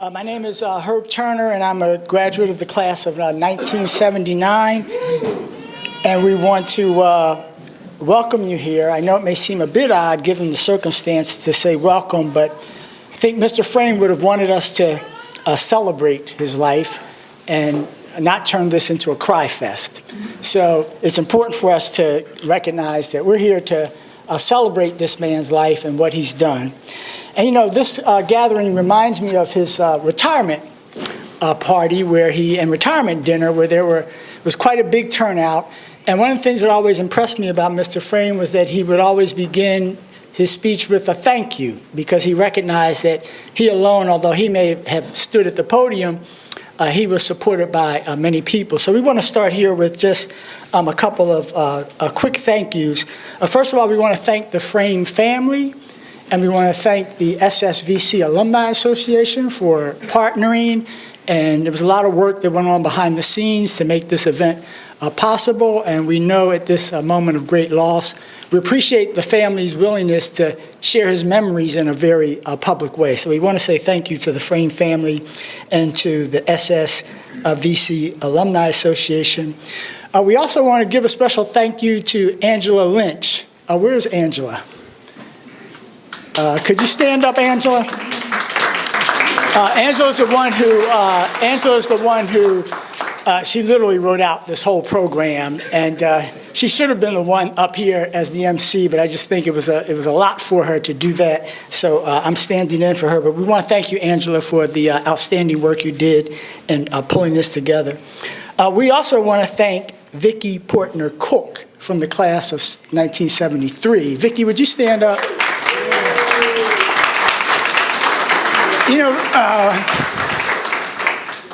My name is Herb Turner, and I'm a graduate of the class of 1979. And we want to welcome you here. I know it may seem a bit odd, given the circumstance, to say welcome, but I think Mr. Frame would have wanted us to celebrate his life and not turn this into a cry fest. So it's important for us to recognize that we're here to celebrate this man's life and what he's done. And you know, this gathering reminds me of his retirement party and retirement dinner where there was quite a big turnout. And one of the things that always impressed me about Mr. Frame was that he would always begin his speech with a thank you, because he recognized that he alone, although he may have stood at the podium, he was supported by many people. So we want to start here with just a couple of quick thank yous. First of all, we want to thank the Frame family, and we want to thank the SSVC Alumni Association for partnering. And there was a lot of work that went on behind the scenes to make this event possible. And we know at this moment of great loss, we appreciate the family's willingness to share his memories in a very public way. So we want to say thank you to the Frame family and to the SSVC Alumni Association. We also want to give a special thank you to Angela Lynch. Where's Angela? Could you stand up, Angela? Angela's the one who she literally wrote out this whole program, and she should have been the one up here as the MC, but I just think it was a lot for her to do that. So I'm standing in for her. But we want to thank you, Angela, for the outstanding work you did in pulling this together. We also want to thank Vicki Portner Cook from the class of 1973. Vicki, would you stand up? You know,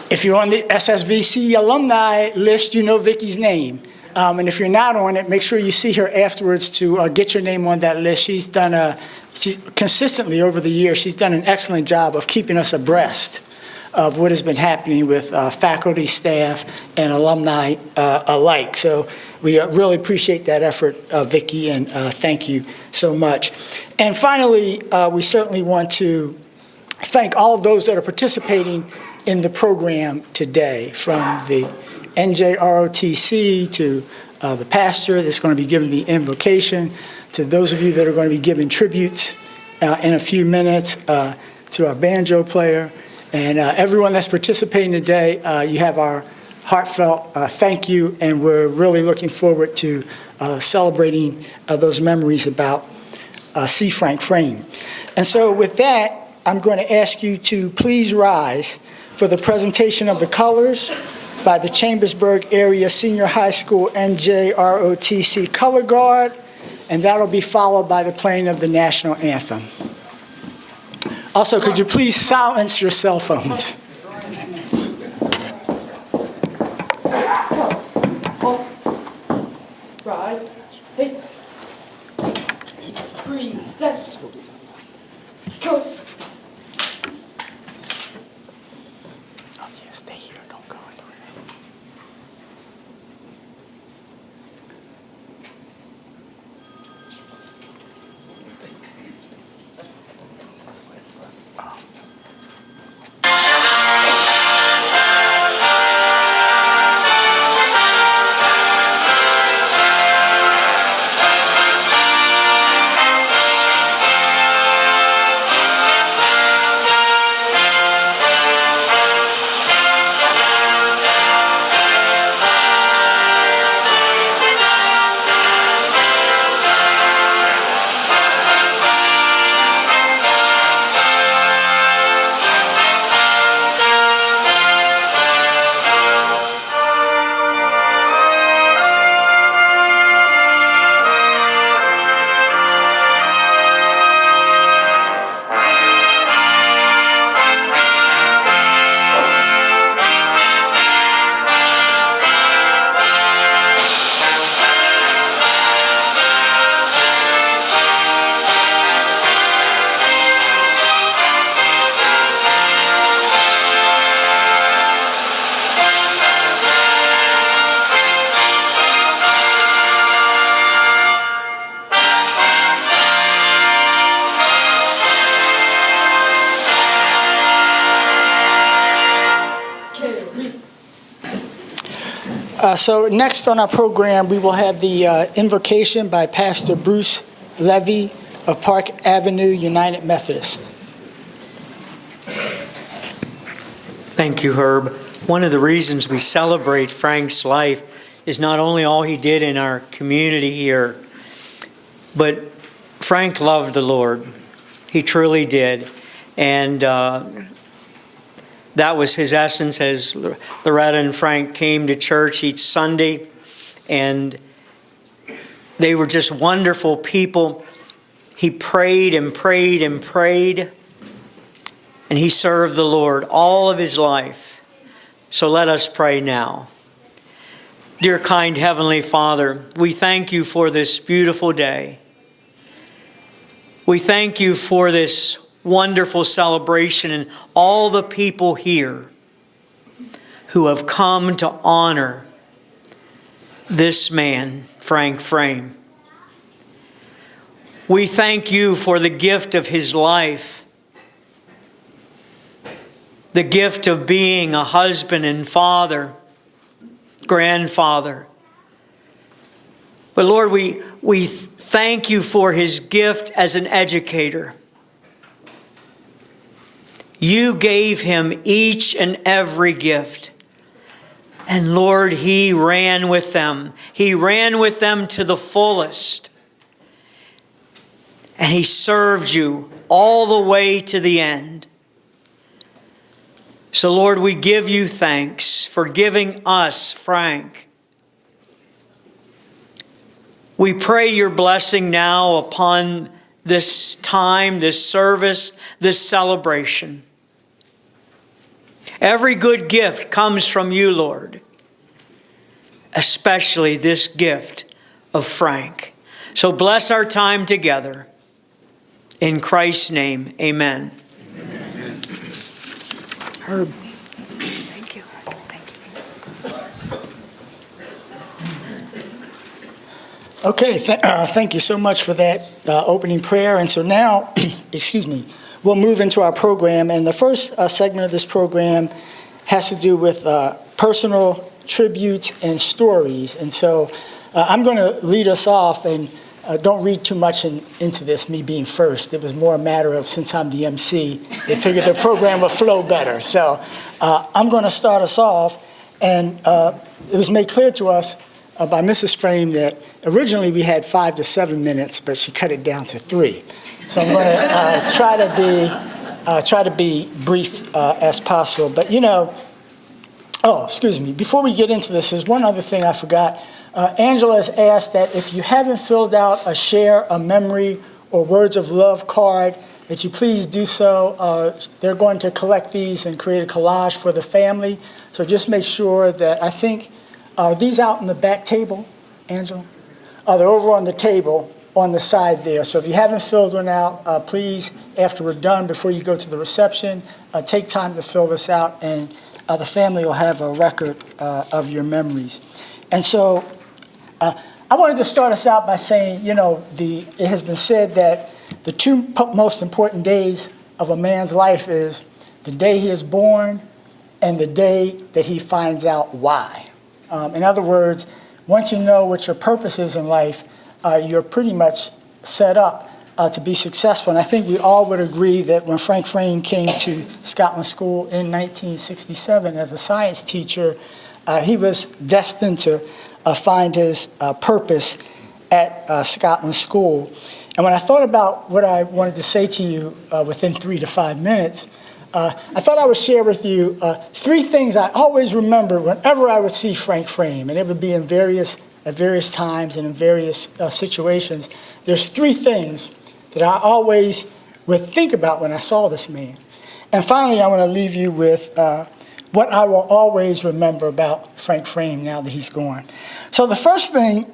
if you're on the SSVC alumni list, you know Vicki's name. And if you're not on it, make sure you see her afterwards to get your name on that list. She's consistently over the years, she's done an excellent job of keeping us abreast of what has been happening with faculty, staff, and alumni alike. So we really appreciate that effort, Vicki, and thank you so much. And finally, we certainly want to thank all of those that are participating in the program today, from the NJROTC to the pastor that's going to be giving the invocation, to those of you that are going to be giving tributes in a few minutes, to our banjo player, and everyone that's participating today. You have our heartfelt thank you, and we're really looking forward to celebrating those memories about C. Frank Frame. And so with that, I'm going to ask you to please rise for the presentation of the colors by the Chambersburg Area Senior High School NJROTC Color Guard, and that'll be followed by the playing of the national anthem. Also, could you please silence your cell phones? Right. Hey. 3 seconds. Go. Stay here, don't go anywhere. So next on our program, we will have the invocation by Pastor Bruce Levy of Park Avenue United Methodist. Thank you, Herb. One of the reasons we celebrate Frank's life is not only all he did in our community here, but Frank loved the Lord. He truly did. And that was his essence as Loretta and Frank came to church each Sunday. And they were just wonderful people. He prayed and prayed and prayed. And he served the Lord all of his life. So let us pray now. Dear kind Heavenly Father, we thank you for this beautiful day. We thank you for this wonderful celebration and all the people here who have come to honor this man, Frank Frame. We thank you for the gift of his life, the gift of being a husband and father, grandfather. But Lord, we thank you for his gift as an educator. You gave him each and every gift. And Lord, he ran with them. He ran with them to the fullest. And he served you all the way to the end. So Lord, we give you thanks for giving us Frank. We pray your blessing now upon this time, this service, this celebration. Every good gift comes from you, Lord, especially this gift of Frank. So bless our time together. In Christ's name, amen. Amen. Herb. Thank you. Okay, thank you so much for that opening prayer. And so now, excuse me, we'll move into our program. And the first segment of this program has to do with personal tributes and stories. And so I'm going to lead us off, and don't read too much into this, me being first. It was more a matter of, since I'm the MC, they figured the program would flow better. So I'm going to start us off. And it was made clear to us by Mrs. Frame that originally we had 5 to 7 minutes, but she cut it down to 3. So I'm going to try to be brief as possible. But excuse me. Before we get into this, there's one other thing I forgot. Angela has asked that if you haven't filled out a share, a memory, or words of love card, that you please do so. They're going to collect these and create a collage for the family. So just make sure that, I think, are these out in the back table, Angela? They're over on the table on the side there. So if you haven't filled one out, please, after we're done, before you go to the reception, take time to fill this out, and the family will have a record of your memories. And so I wanted to start us out by saying, it has been said that the two most important days of a man's life is the day he is born and the day that he finds out why. In other words, once you know what your purpose is in life, you're pretty much set up to be successful. And I think we all would agree that when Frank Frame came to Scotland School in 1967 as a science teacher, he was destined to find his purpose at Scotland School. And when I thought about what I wanted to say to you within 3 to 5 minutes, I thought I would share with you 3 things I always remember whenever I would see Frank Frame, and it would be at various times and in various situations. There's 3 things that I always would think about when I saw this man. And finally, I want to leave you with what I will always remember about Frank Frame now that he's gone. So the first thing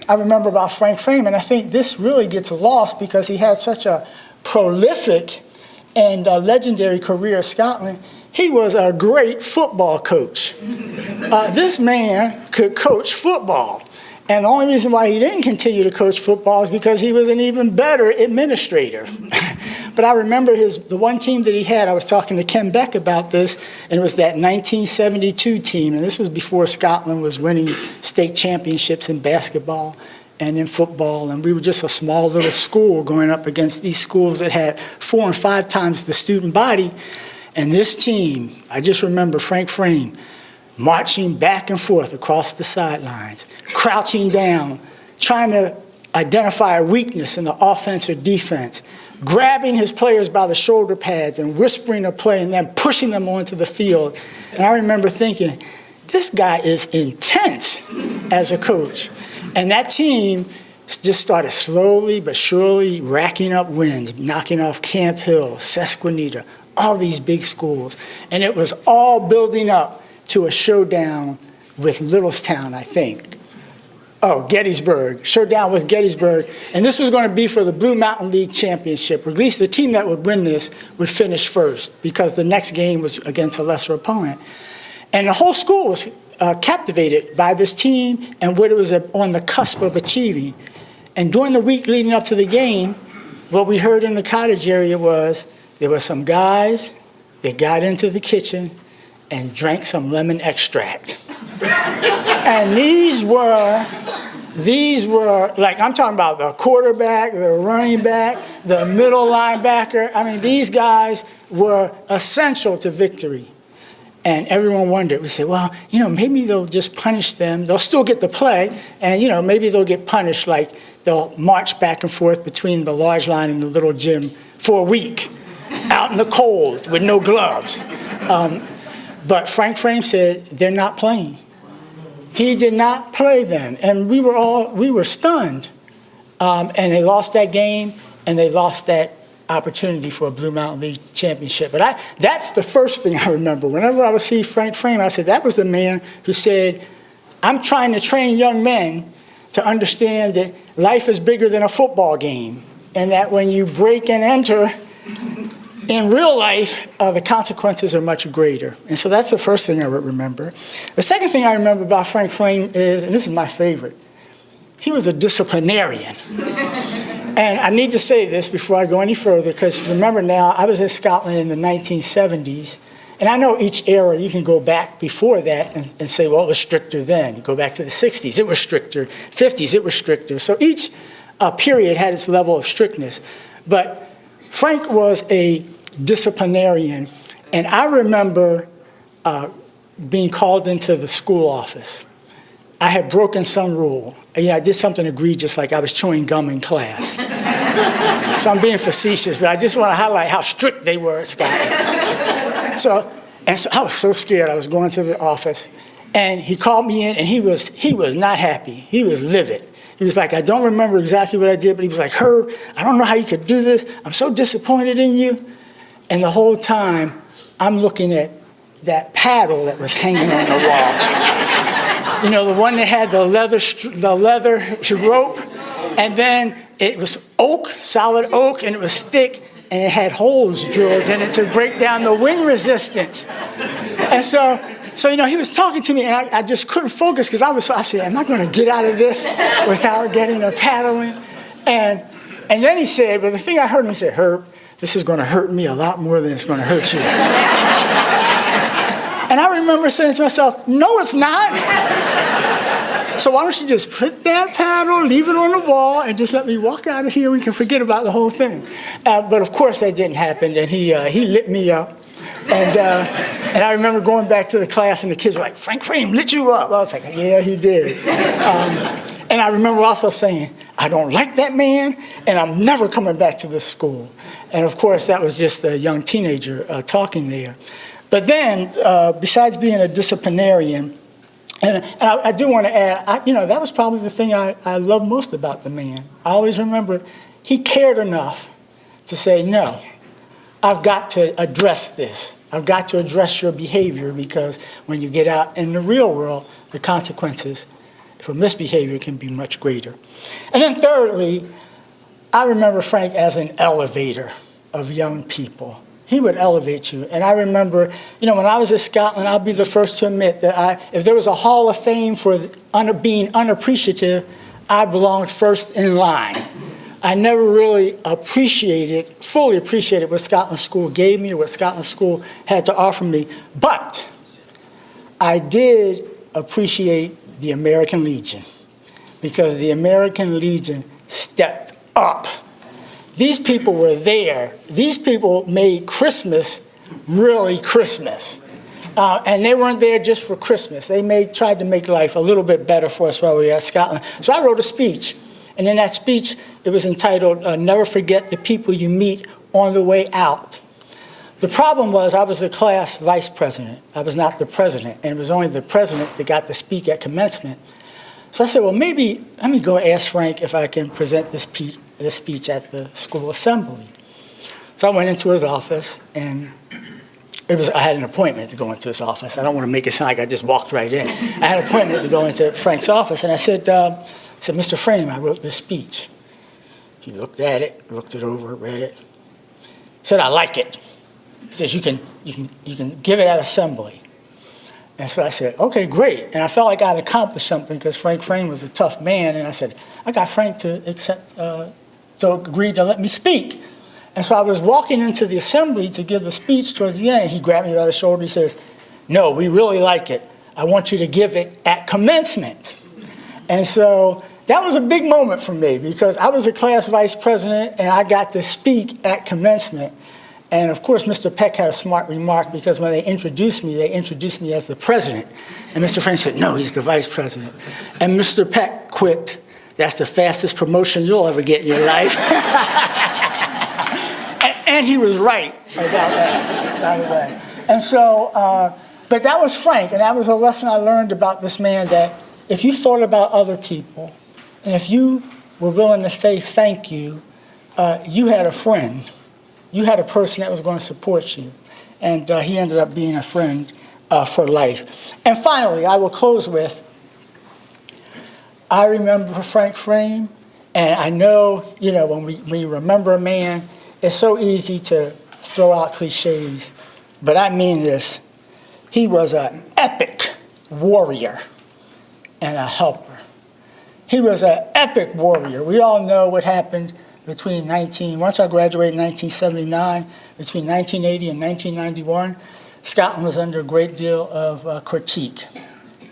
I remember about Frank Frame, and I think this really gets lost because he had such a prolific and legendary career at Scotland, he was a great football coach. This man could coach football. And the only reason why he didn't continue to coach football is because he was an even better administrator. But But I remember the one team that he had, I was talking to Ken Beck about this, and it was that 1972 team. And this was before Scotland was winning state championships in basketball and in football. And we were just a small little school going up against these schools that had 4 and 5 times the student body. And this team, I just remember Frank Frame marching back and forth across the sidelines, crouching down, trying to identify a weakness in the offense or defense, grabbing his players by the shoulder pads and whispering a play and then pushing them onto the field. And I remember thinking, this guy is intense as a coach. And that team just started slowly but surely racking up wins, knocking off Camp Hill, Susquehanna, all these big schools. And it was all building up to a showdown with Littlestown, I think. Oh, Gettysburg, showdown with Gettysburg. And this was going to be for the Blue Mountain League Championship, or at least the team that would win this would finish first, because the next game was against a lesser opponent. And the whole school was captivated by this team and what it was on the cusp of achieving. And during the week leading up to the game, what we heard in the cottage area was there were some guys that got into the kitchen and drank some lemon extract. And these were, like, I'm talking about the quarterback, the running back, the middle linebacker. I mean, these guys were essential to victory. And everyone wondered. We said, well, maybe they'll just punish them. They'll still get to play, and, maybe they'll get punished, like they'll march back and forth between the large line and the little gym for a week, out in the cold with no gloves. But Frank Frame said, they're not playing. He did not play them, and we were stunned. And they lost that game, and they lost that opportunity for a Blue Mountain League championship. But that's the first thing I remember. Whenever I would see Frank Frame, I said, that was the man who said, I'm trying to train young men to understand that life is bigger than a football game, and that when you break and enter in real life, the consequences are much greater. And so that's the first thing I would remember. The second thing I remember about Frank Frame is, and this is my favorite, he was a disciplinarian. And I need to say this before I go any further, because remember now, I was in Scotland in the 1970s, and I know each era, you can go back before that and say, well, it was stricter then. You go back to the 60s, it was stricter. 50s, it was stricter. So each period had its level of strictness. But Frank was a disciplinarian, and I remember being called into the school office. I had broken some rule. I did something egregious, like I was chewing gum in class. So I'm being facetious, but I just want to highlight how strict they were at Scotland. So I was so scared. I was going to the office, and he called me in, and he was not happy. He was livid. He was like, I don't remember exactly what I did, but he was like, Herb, I don't know how you could do this. I'm so disappointed in you. And the whole time, I'm looking at that paddle that was hanging on the wall. The one that had the leather rope, and then it was oak, solid oak, and it was thick, and it had holes drilled in it to break down the wind resistance. And so he was talking to me, and I just couldn't focus, because I said, am I going to get out of this without getting a paddling? And then he said, but the thing I heard him say, Herb, this is going to hurt me a lot more than it's going to hurt you. And I remember saying to myself, no, it's not. So why don't you just put that paddle, leave it on the wall, and just let me walk out of here. We can forget about the whole thing. But of course that didn't happen, and he lit me up. And I remember going back to the class, and the kids were like, Frank Frame lit you up. I was like, yeah, he did. And I remember also saying, I don't like that man, and I'm never coming back to this school. And of course, that was just a young teenager talking there. But then, besides being a disciplinarian, and I do want to add, that was probably the thing I loved most about the man. I always remember he cared enough to say, no, I've got to address this. I've got to address your behavior, because when you get out in the real world, the consequences for misbehavior can be much greater. And then thirdly, I remember Frank as an elevator of young people. He would elevate you. And I remember, when I was at Scotland, I'll be the first to admit that if there was a hall of fame for being unappreciative, I belonged first in line. I never really fully appreciated what Scotland School gave me or what Scotland School had to offer me. But I did appreciate the American Legion, because the American Legion stepped up. These people were there. These people made Christmas really Christmas. And they weren't there just for Christmas. They tried to make life a little bit better for us while we were at Scotland. So I wrote a speech. And in that speech, it was entitled, Never Forget the People You Meet on the Way Out. The problem was I was the class vice president. I was not the president. And it was only the president that got to speak at commencement. So I said, well, maybe let me go ask Frank if I can present this speech at the school assembly. So I went into his office, and I had an appointment to go into his office. I don't want to make it sound like I just walked right in. I had an appointment to go into Frank's office, and I said, Mr. Frame, I wrote this speech. He looked at it, looked it over, read it, said, I like it. He says, you can give it at assembly. And so I said, okay, great. And I felt like I'd accomplished something, because Frank Frame was a tough man. And I said, I got Frank to agree to let me speak. And so I was walking into the assembly to give the speech towards the end, and he grabbed me by the shoulder. He says, no, we really like it. I want you to give it at commencement. And so that was a big moment for me, because I was the class vice president, and I got to speak at commencement. And of course, Mr. Peck had a smart remark, because when they introduced me as the president. And Mr. Frank said, no, he's the vice president. And Mr. Peck quipped, that's the fastest promotion you'll ever get in your life. And he was right about that, by the way. And so, but that was Frank, and that was a lesson I learned about this man, that if you thought about other people, and if you were willing to say thank you, you had a friend. You had a person that was going to support you. And he ended up being a friend for life. And finally, I will close with, I remember Frank Frame, and I know, when you remember a man, it's so easy to throw out cliches, but I mean this. He was an epic warrior and a helper. He was an epic warrior. We all know what happened once I graduated in 1979, between 1980 and 1991, Scotland was under a great deal of critique.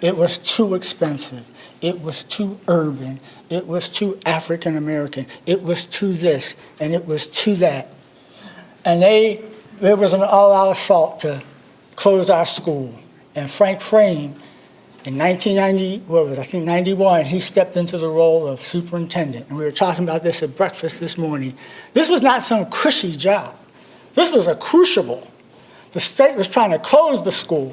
It was too expensive. It was too urban. It was too African American. It was too this, and it was too that. And there was an all-out assault to close our school. And Frank Frame, in 1991, he stepped into the role of superintendent. And we were talking about this at breakfast this morning. This was not some cushy job. This was a crucible. The state was trying to close the school,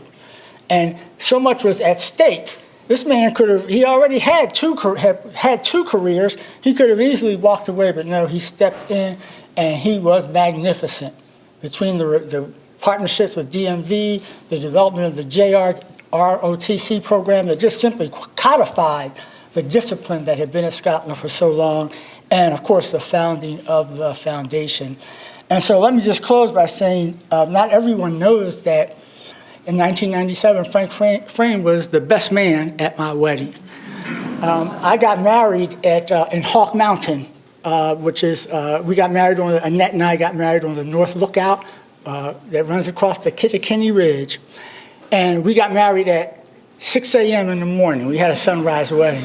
and so much was at stake. This man he already had two careers. He could have easily walked away, but no, he stepped in, and he was magnificent. Between the partnerships with DMV, the development of the ROTC program that just simply codified the discipline that had been at Scotland for so long, and of course the founding of the foundation. And so let me just close by saying, not everyone knows that in 1997, Frank Frame was the best man at my wedding. I got married in Hawk Mountain, we got married Annette and I got married on the North Lookout that runs across the Kittakinny Ridge. And we got married at 6 a.m. in the morning. We had a sunrise wedding.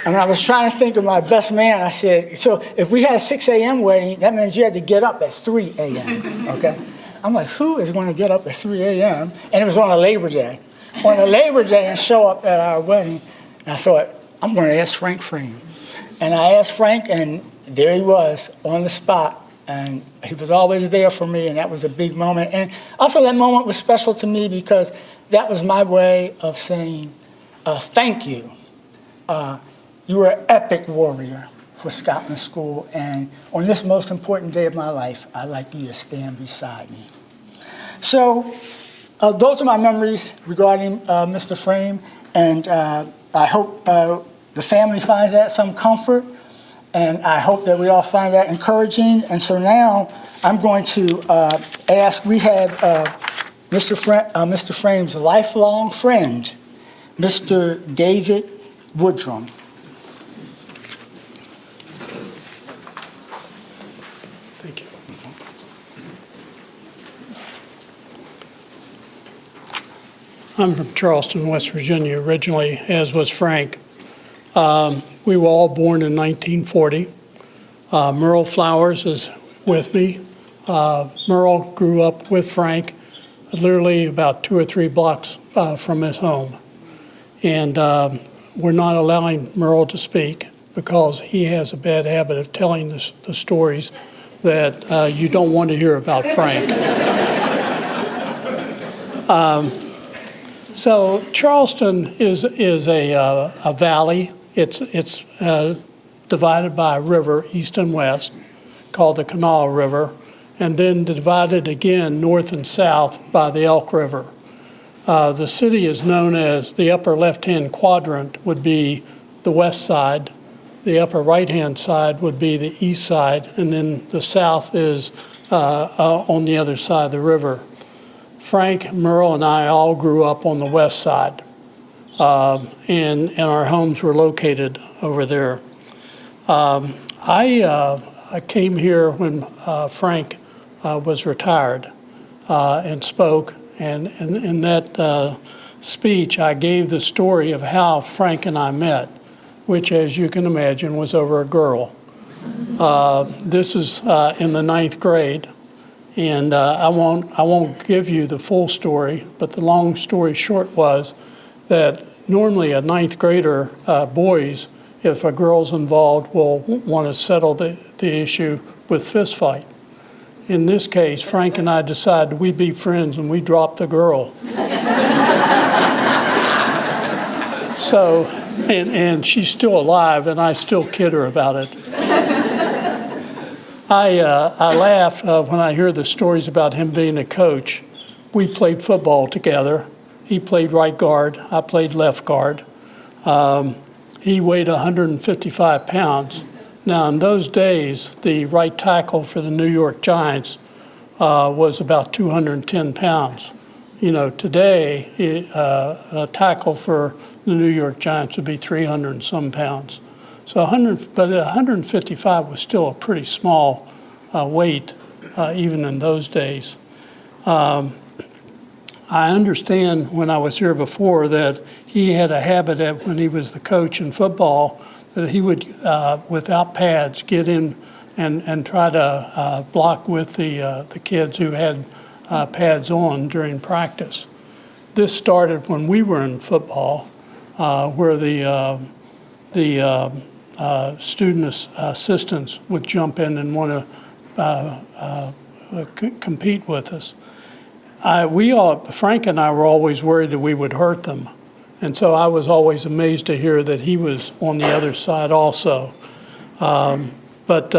And when I was trying to think of my best man, I said, so if we had a 6 a.m. wedding, that means you had to get up at 3 a.m., okay? I'm like, who is going to get up at 3 a.m.? And it was on a Labor Day. On a Labor Day and show up at our wedding. And I thought, I'm going to ask Frank Frame. And I asked Frank, and there he was on the spot. And he was always there for me, and that was a big moment. And also that moment was special to me because that was my way of saying thank you. You were an epic warrior for Scotland School, and on this most important day of my life, I'd like you to stand beside me. So those are my memories regarding Mr. Frame, and I hope the family finds that some comfort. And I hope that we all find that encouraging. And so now I'm going to ask, we have Mr. Frame's lifelong friend, Mr. David Woodrum. I'm from Charleston, West Virginia originally, as was Frank. We were all born in 1940. Merle Flowers is with me. Merle grew up with Frank literally about 2 or 3 blocks from his home. And we're not allowing Merle to speak because he has a bad habit of telling the stories that you don't want to hear about Frank. So Charleston is a valley. It's divided by a river, east and west, called the Kanawha River, and then divided again north and south by the Elk River. The city is known as the upper left-hand quadrant would be the west side, the upper right-hand side would be the east side, and then the south is on the other side of the river. Frank, Merle, and I all grew up on the west side, and our homes were located over there. I came here when Frank was retired and spoke, and in that speech I gave the story of how Frank and I met, which, as you can imagine, was over a girl. This is in the 9th grade. And I won't give you the full story, but the long story short was that normally a 9th grader, boys, if a girl's involved, will want to settle the issue with fist fight. In this case, Frank and I decided we'd be friends and we dropped the girl. So, and she's still alive and I still kid her about it. I laugh when I hear the stories about him being a coach. We played football together. He played right guard. I played left guard. He weighed 155 pounds. Now, in those days, the right tackle for the New York Giants was about 210 pounds. You know, today, a tackle for the New York Giants would be 300 and some pounds. So 155 was still a pretty small weight, even in those days. I understand when I was here before that he had a habit that when he was the coach in football, that he would, without pads, get in and try to block with the kids who had pads on during practice. This started when we were in football, where the student assistants would jump in and want to compete with us. Frank and I were always worried that we would hurt them. And so I was always amazed to hear that he was on the other side also. But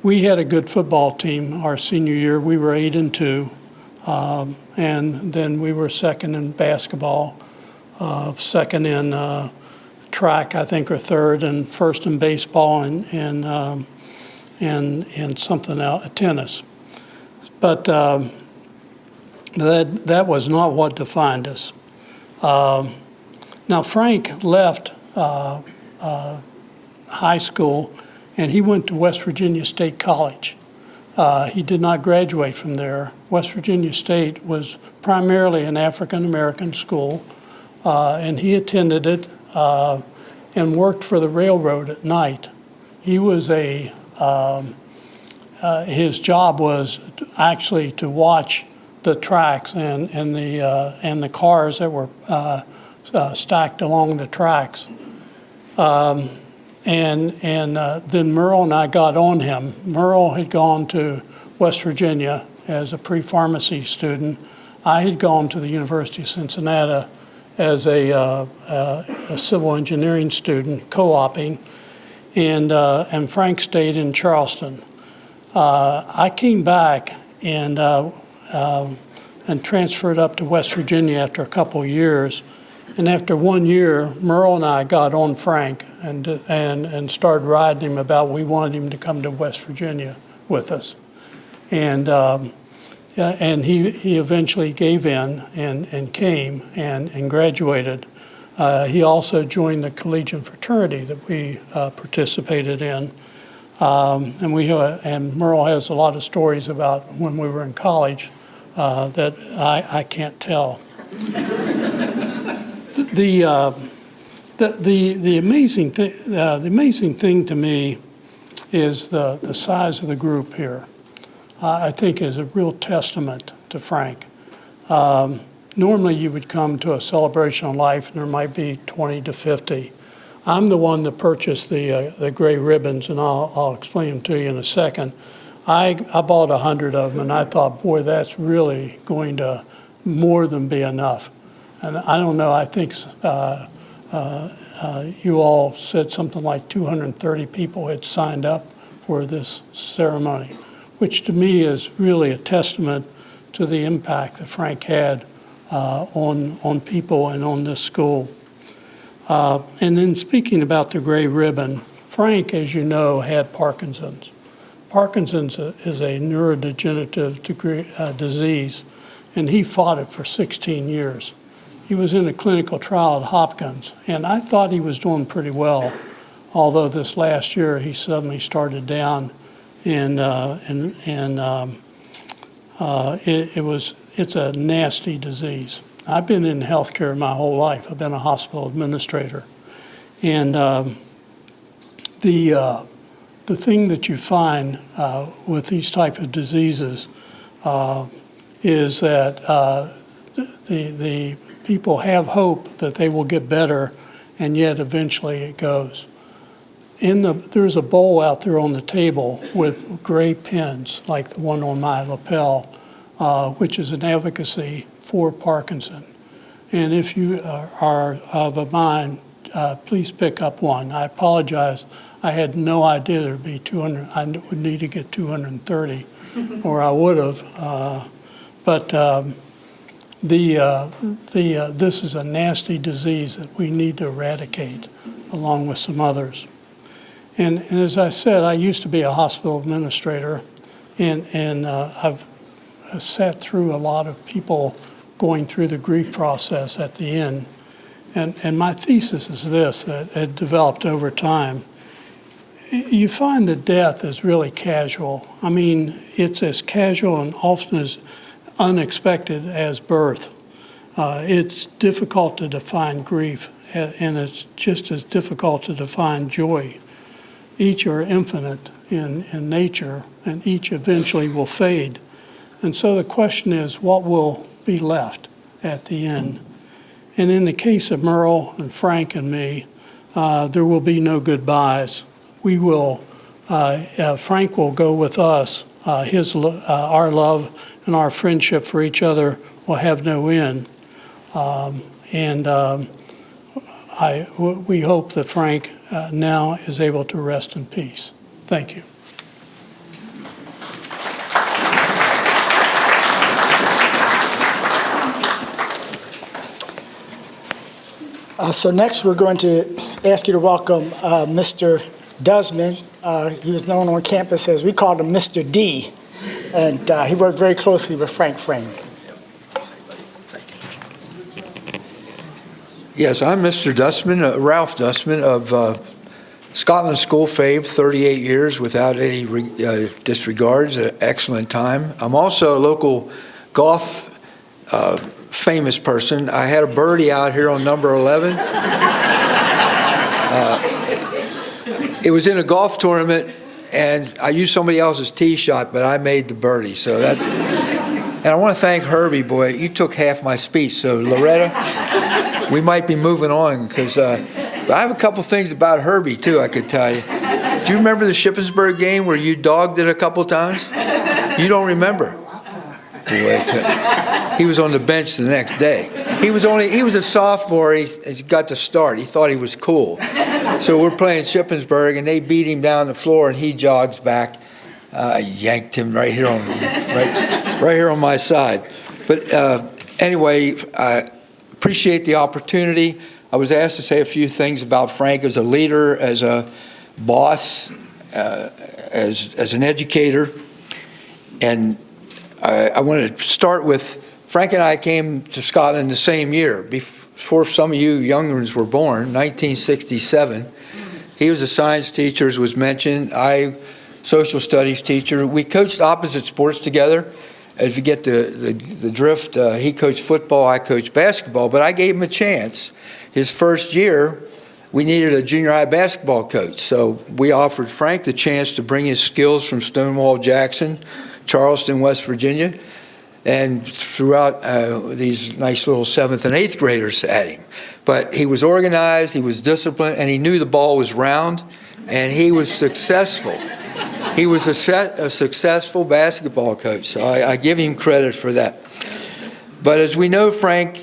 we had a good football team our senior year. We were 8-2. And then we were second in basketball, second in track, I think, or third, and first in baseball and something else, tennis. But that was not what defined us. Now, Frank left high school, and he went to West Virginia State College. He did not graduate from there. West Virginia State was primarily an African-American school, and he attended it and worked for the railroad at night. He was his job was actually to watch the tracks and the cars that were stacked along the tracks. And then Merle and I got on him. Merle had gone to West Virginia as a pre-pharmacy student. I had gone to the University of Cincinnati as a civil engineering student, co-oping, and Frank stayed in Charleston. I came back and transferred up to West Virginia after a couple of years. And after 1 year, Merle and I got on Frank and started riding him about we wanted him to come to West Virginia with us. And he eventually gave in and came and graduated. He also joined the collegiate fraternity that we participated in. And Merle has a lot of stories about when we were in college that I can't tell. The amazing thing to me is the size of the group here. I think is a real testament to Frank. Normally you would come to a celebration of life and there might be 20 to 50. I'm the one that purchased the gray ribbons, and I'll explain them to you in a second. I bought 100 of them, and I thought, boy, that's really going to more than be enough. And I don't know, I think you all said something like 230 people had signed up for this ceremony, which to me is really a testament to the impact that Frank had on people and on this school. And then speaking about the gray ribbon, Frank, as you know, had Parkinson's. Parkinson's is a neurodegenerative disease, and he fought it for 16 years. He was in a clinical trial at Hopkins, and I thought he was doing pretty well, although this last year he suddenly started down, and it's a nasty disease. I've been in healthcare my whole life. I've been a hospital administrator, and the thing that you find with these type of diseases is that the people have hope that they will get better, and yet eventually it goes. There's a bowl out there on the table with gray pins, like the one on my lapel, which is an advocacy for Parkinson. And if you are of a mind, please pick up one. I apologize. I had no idea there'd be 200. I would need to get 230, or I would have. This is a nasty disease that we need to eradicate, along with some others. And as I said, I used to be a hospital administrator, and I've sat through a lot of people going through the grief process at the end. And my thesis is this, that it developed over time. You find that death is really casual. I mean, it's as casual and often as unexpected as birth. It's difficult to define grief, and it's just as difficult to define joy. Each are infinite in nature, and each eventually will fade. And so the question is, what will be left at the end? And in the case of Merle and Frank and me, there will be no goodbyes. We will, Frank will go with us. Our love and our friendship for each other will have no end. We hope that Frank now is able to rest in peace. Thank you. So next we're going to ask you to welcome Mr. Dusman. He was known on campus as, we called him Mr. D, and he worked very closely with Frank Frame. Yes, I'm Mr. Dustman, Ralph Dustman of Scotland School fame, 38 years without any disregards, an excellent time. I'm also a local golf famous person. I had a birdie out here on number 11. It was in a golf tournament, and I used somebody else's tee shot, but I made the birdie. So that's. And I want to thank Herbie. Boy, you took half my speech. So Loretta, we might be moving on because I have a couple things about Herbie too. I could tell you. Do you remember the Chambersburg game where you dogged it a couple times? You don't remember. He was on the bench the next day. He was a sophomore. He got to start. He thought he was cool. So we're playing Shippensburg, and they beat him down the floor, and he jogs back. I yanked him right here on my side. But anyway, I appreciate the opportunity. I was asked to say a few things about Frank as a leader, as a boss, as an educator, and I want to start with Frank and I came to Scotland the same year, before some of you young ones were born, 1967. He was a science teacher, as was mentioned. I, social studies teacher. We coached opposite sports together. if you get the drift, he coached football, I coached basketball, but I gave him a chance. His first year, we needed a junior high basketball coach, so we offered Frank the chance to bring his skills from Stonewall Jackson, Charleston, West Virginia, and throughout these nice little 7th and 8th graders at him. But he was organized, he was disciplined, and he knew the ball was round, and he was successful. He was a successful basketball coach, so I give him credit for that. But as we know, Frank,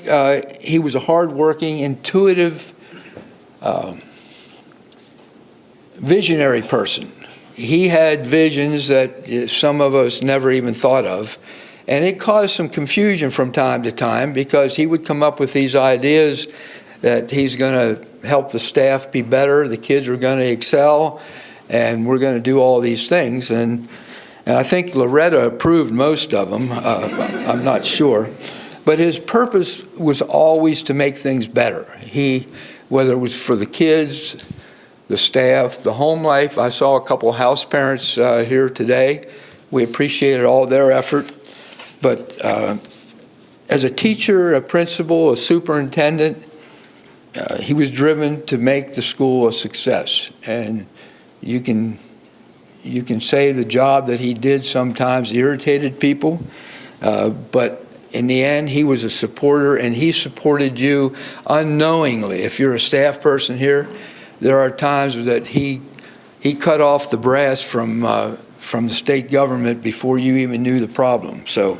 he was a hardworking, intuitive, visionary person. He had visions that some of us never even thought of, and it caused some confusion from time to time because he would come up with these ideas that he's going to help the staff be better, the kids are going to excel, and we're going to do all these things. And I think Loretta approved most of them. I'm not sure. But his purpose was always to make things better. Whether it was for the kids, the staff, the home life. I saw a couple house parents here today. We appreciated all their effort. But as a teacher, a principal, a superintendent, he was driven to make the school a success. And you can say the job that he did sometimes irritated people, but in the end, he was a supporter, and he supported you unknowingly. If you're a staff person here, there are times that he cut off the brass from the state government before you even knew the problem. So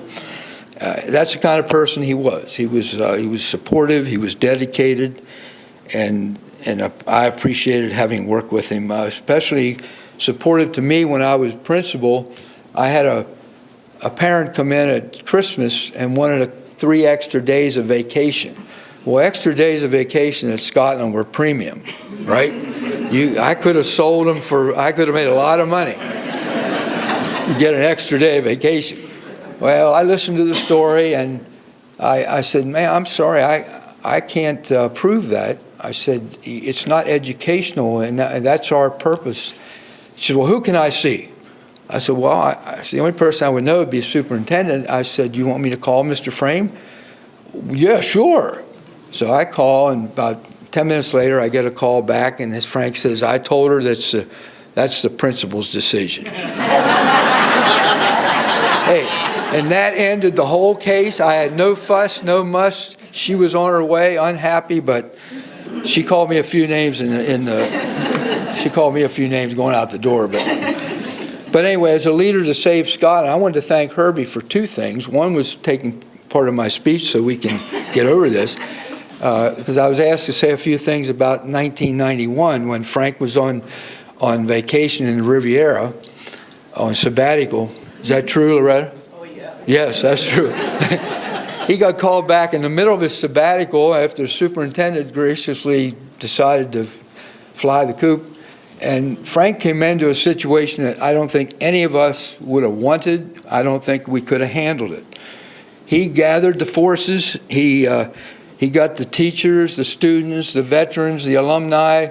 that's the kind of person he was. He was supportive. He was dedicated, and I appreciated having worked with him. Especially supportive to me when I was principal. I had a parent come in at Christmas and wanted 3 extra days of vacation. Well, extra days of vacation at Scotland were premium, right? I could have sold them I could have made a lot of money to get an extra day of vacation. Well, I listened to the story and I said, man, I'm sorry, I can't prove that. I said, it's not educational, and that's our purpose. She said, well, who can I see? I said, well, the only person I would know would be a superintendent. I said, you want me to call Mr. Frame? Yeah, sure. So I call, and about 10 minutes later, I get a call back, and Frank says, I told her that's the principal's decision. Hey, and that ended the whole case. I had no fuss, no muss. She was on her way, unhappy, but she called me a few names she called me a few names going out the door, But anyway, as a leader to Save Scotland, I wanted to thank Herbie for 2 things. One was taking part of my speech so we can get over this, because I was asked to say a few things about 1991 when Frank was on vacation in the Riviera on sabbatical. Is that true, Loretta? Oh, yeah. Yes, that's true. He got called back in the middle of his sabbatical after the superintendent graciously decided to fly the coop. And Frank came into a situation that I don't think any of us would have wanted. I don't think we could have handled it. He gathered the forces. He got the teachers, the students, the veterans, the alumni,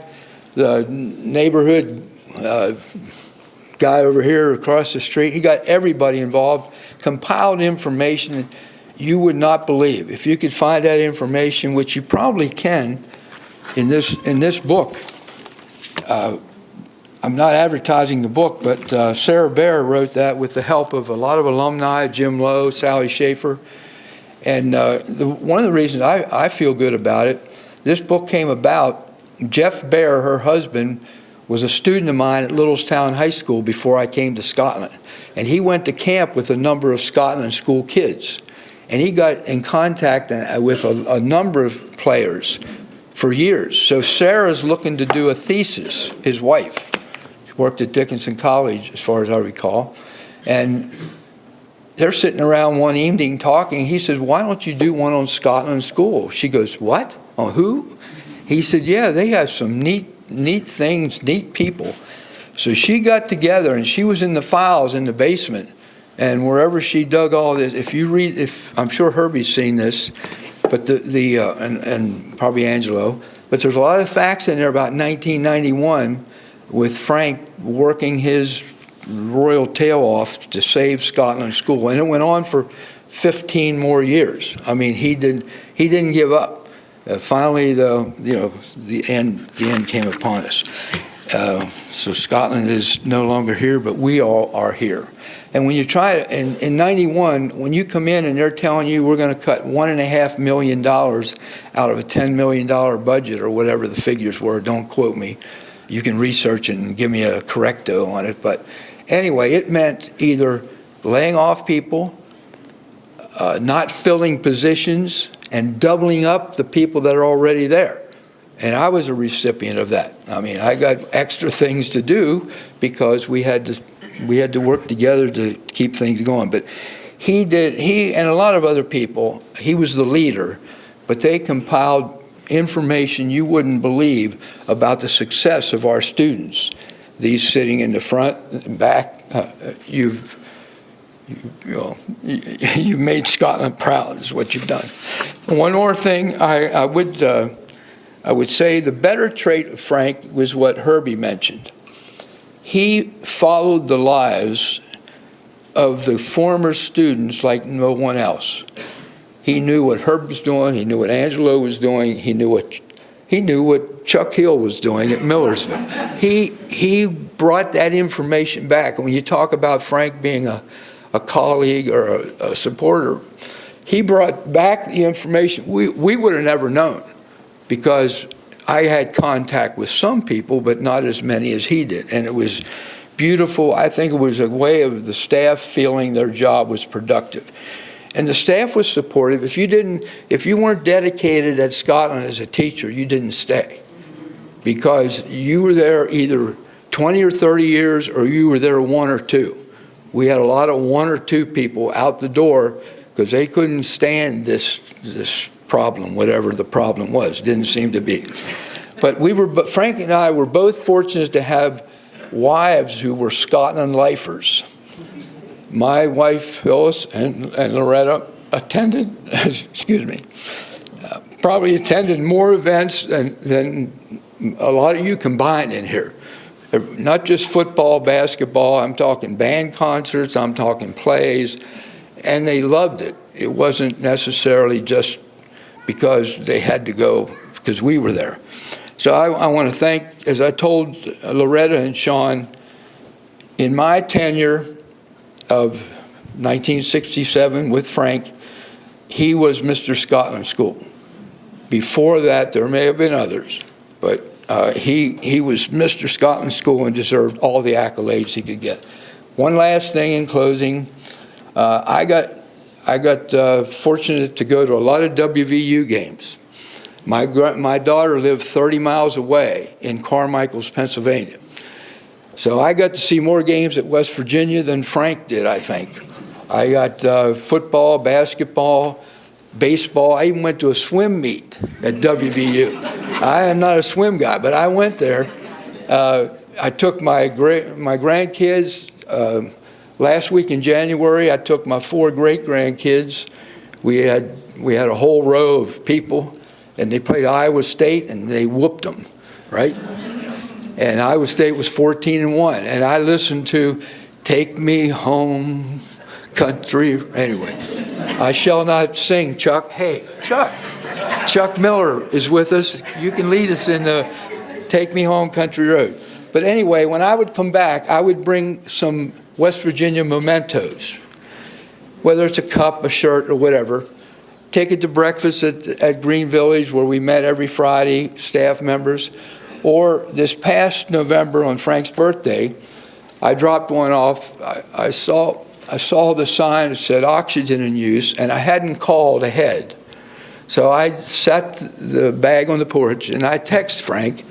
the neighborhood guy over here across the street. He got everybody involved, compiled information that you would not believe. If you could find that information, which you probably can in this book. I'm not advertising the book, but Sarah Baer wrote that with the help of a lot of alumni, Jim Lowe, Sally Schaefer. And one of the reasons I feel good about it, this book came about, Jeff Baer, her husband, was a student of mine at Littlestown High School before I came to Scotland. And he went to camp with a number of Scotland school kids. And he got in contact with a number of players for years. So Sarah's looking to do a thesis, his wife. She worked at Dickinson College, as far as I recall. And they're sitting around one evening talking. He said, why don't you do one on Scotland school? She goes, what? On who? He said, yeah, they have some neat things, neat people. So she got together, and she was in the files in the basement. And wherever she dug all this, if you read, I'm sure Herbie's seen this, but and probably Angelo, but there's a lot of facts in there about 1991 with Frank working his royal tail off to save Scotland School, and it went on for 15 more years. I mean, he didn't give up. Finally, the end came upon us. So Scotland is no longer here, but we all are here. And when you try it, in 91, when you come in and they're telling you we're going to cut $1.5 million out of a $10 million budget or whatever the figures were, don't quote me. You can research it and give me a correcto on it. But anyway, it meant either laying off people, not filling positions, and doubling up the people that are already there. And I was a recipient of that. I mean, I got extra things to do because we had to work together to keep things going. But he and a lot of other people, he was the leader, but they compiled information you wouldn't believe about the success of our students. These sitting in the front and back, you've made Scotland proud is what you've done. One more thing, I would say the better trait of Frank was what Herbie mentioned. He followed the lives of the former students like no one else. He knew what Herb was doing. He knew what Angelo was doing. He knew what Chuck Hill was doing at Millersville. He brought that information back. And when you talk about Frank being a colleague or a supporter, he brought back the information we would have never known, because I had contact with some people, but not as many as he did. And it was beautiful. I think it was a way of the staff feeling their job was productive. And the staff was supportive. If you weren't dedicated at Scotland as a teacher, you didn't stay, because you were there either 20 or 30 years or you were there 1 or 2. We had a lot of 1 or 2 people out the door because they couldn't stand this problem, whatever the problem was. Didn't seem to be. But Frank and I were both fortunate to have wives who were Scotland lifers. My wife, Phyllis, and Loretta attended, probably attended more events than a lot of you combined in here. Not just football, basketball, I'm talking band concerts, I'm talking plays, and they loved it. It wasn't necessarily just because they had to go because we were there. So I want to thank, as I told Loretta and Sean, in my tenure of 1967 with Frank, he was Mr. Scotland School. Before that, there may have been others, but he was Mr. Scotland School and deserved all the accolades he could get. One last thing in closing, I got fortunate to go to a lot of WVU games. My daughter lived 30 miles away in Carmichaels, Pennsylvania. So I got to see more games at West Virginia than Frank did, I think. I got football, basketball, baseball. I even went to a swim meet at WVU. I am not a swim guy, but I went there. I took my grandkids. Last week in January, I took my 4 great-grandkids. We had a whole row of people, and they played Iowa State, and they whooped them, right? And Iowa State was 14-1, and I listened to "Take Me Home, Country." Anyway, I shall not sing, Chuck. Hey, Chuck Miller is with us. You can lead us in the "Take Me Home, Country Road." But anyway, when I would come back, I would bring some West Virginia mementos, whether it's a cup, a shirt, or whatever. Take it to breakfast at Green Village, where we met every Friday, staff members. Or this past November on Frank's birthday, I dropped one off. I saw the sign that said oxygen in use, and I hadn't called ahead. So I set the bag on the porch, and I text Frank,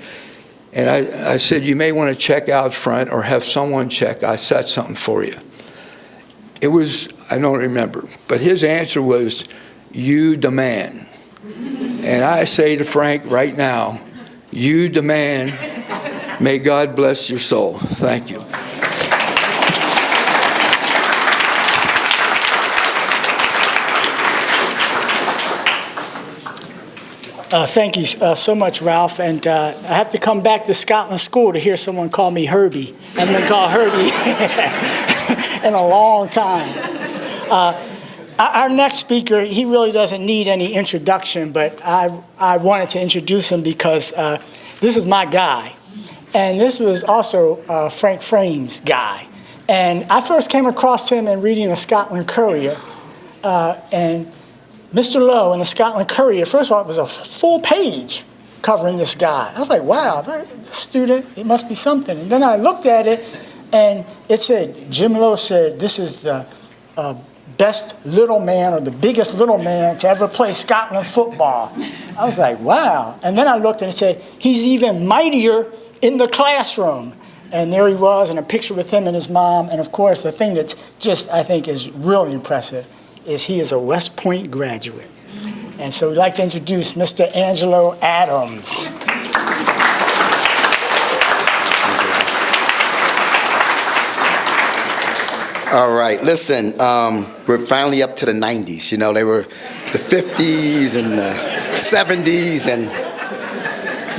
and I said, you may want to check out front or have someone check. I set something for you. It was, I don't remember, but his answer was, you demand. And I say to Frank right now, you demand. May God bless your soul. Thank you. Thank you so much, Ralph. And I have to come back to Scotland School to hear someone call me Herbie. I haven't been called Herbie in a long time. Our next speaker, he really doesn't need any introduction, but I wanted to introduce him because this is my guy. And this was also Frank Frame's guy. And I first came across him in reading the Scotland Courier. And Mr. Lowe in the Scotland Courier, first of all, it was a full page covering this guy. I was like, wow, this student, it must be something. And then I looked at it, and it said, Jim Lowe said, this is the best little man or the biggest little man to ever play Scotland football. I was like, wow. And then I looked and it said, he's even mightier in the classroom. And there he was in a picture with him and his mom. And of course, the thing that's just, I think, is really impressive is he is a West Point graduate. And so we'd like to introduce Mr. Angelo Adams. All right, listen, we're finally up to the 90s. You know, they were the 50s and the 70s, and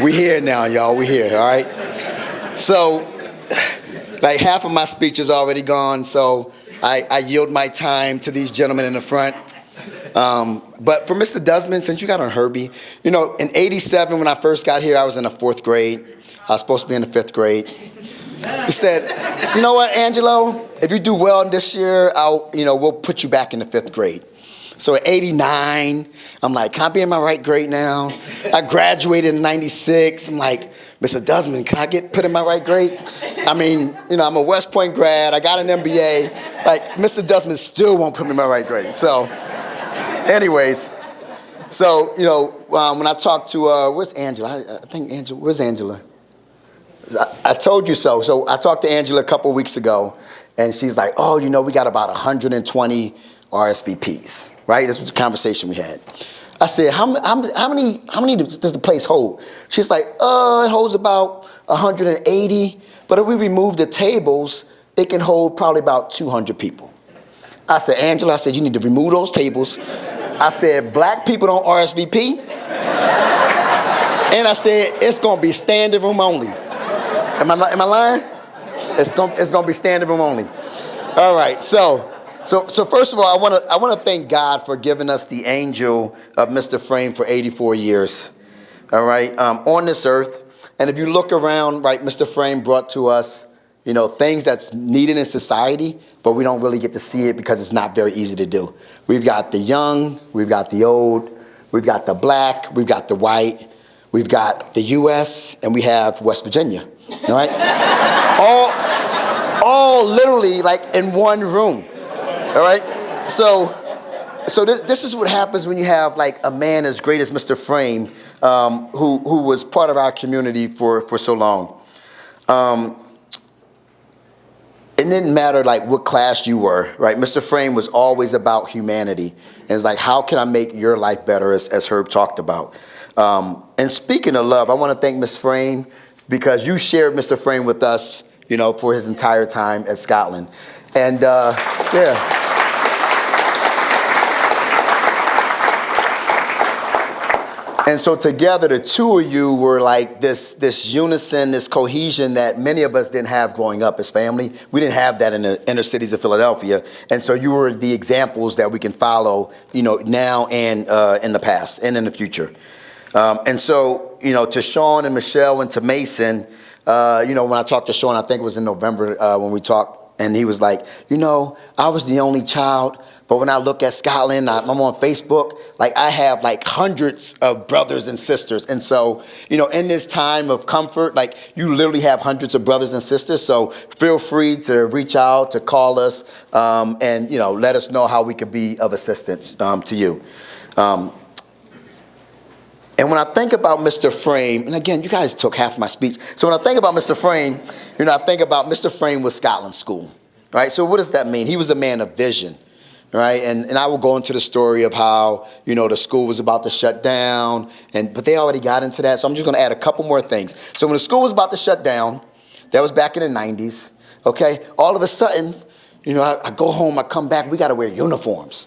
we're here now, y'all, we're here, all right? So, like half of my speech is already gone, so I yield my time to these gentlemen in the front. But for Mr. Desmond, since you got on Herbie, you know, in '87 when I first got here, I was in the 4th grade. I was supposed to be in the 5th grade. He said, you know what, Angelo, if you do well this year, we'll put you back in the 5th grade. So at '89, I'm like, can I be in my right grade now? I graduated in '96. I'm like, Mr. Desmond, can I get put in my right grade? I mean, you know, I'm a West Point grad. I got an MBA. Like, Mr. Desmond still won't put me in my right grade. So, anyways, so, you know, when I talked to, where's Angela? I think Angela, where's Angela? I told you so. So I talked to Angela a couple weeks ago, and she's like, oh, you know, we got about 120 RSVPs, right? This was the conversation we had. I said, how many does the place hold? She's like, it holds about 180, but if we remove the tables, it can hold probably about 200 people. I said, Angela, I said, you need to remove those tables. I said, black people don't RSVP. And I said, it's gonna be standing room only. Am I lying? It's gonna be standing room only. All right, so first of all, I wanna thank God for giving us the angel of Mr. Frame for 84 years. All right, on this earth. And if you look around, right, Mr. Frame brought to us, you know, things that's needed in society, but we don't really get to see it because it's not very easy to do. We've got the young, we've got the old, we've got the black, we've got the white, we've got the U.S., and we have West Virginia. All right, all literally like in one room. All right, so this is what happens when you have like a man as great as Mr. Frame, who was part of our community for so long. It didn't matter like what class you were, right? Mr. Frame was always about humanity, and it's like, how can I make your life better, as Herb talked about. And speaking of love, I want to thank Ms. Frame, because you shared Mr. Frame with us, you know, for his entire time at Scotland. And yeah. And so together, the two of you were like this unison, this cohesion that many of us didn't have growing up as family. We didn't have that in the inner cities of Philadelphia. And so you were the examples that we can follow, you know, now and in the past and in the future. And so, you know, to Sean and Michelle and to Mason, you know, when I talked to Sean, I think it was in November when we talked, and he was like, you know, I was the only child, but when I look at Scotland, I'm on Facebook, like I have like hundreds of brothers and sisters. And so, you know, in this time of comfort, like you literally have hundreds of brothers and sisters. So feel free to reach out, to call us, and, you know, let us know how we could be of assistance to you. And when I think about Mr. Frame, and again, you guys took half my speech. So when I think about Mr. Frame, you know, I think about Mr. Frame with Scotland School, right? So what does that mean? He was a man of vision, right? And I will go into the story of how, you know, the school was about to shut down, but they already got into that. So I'm just going to add a couple more things. So when the school was about to shut down, that was back in the 90s, okay? All of a sudden, you know, I go home, I come back, we got to wear uniforms.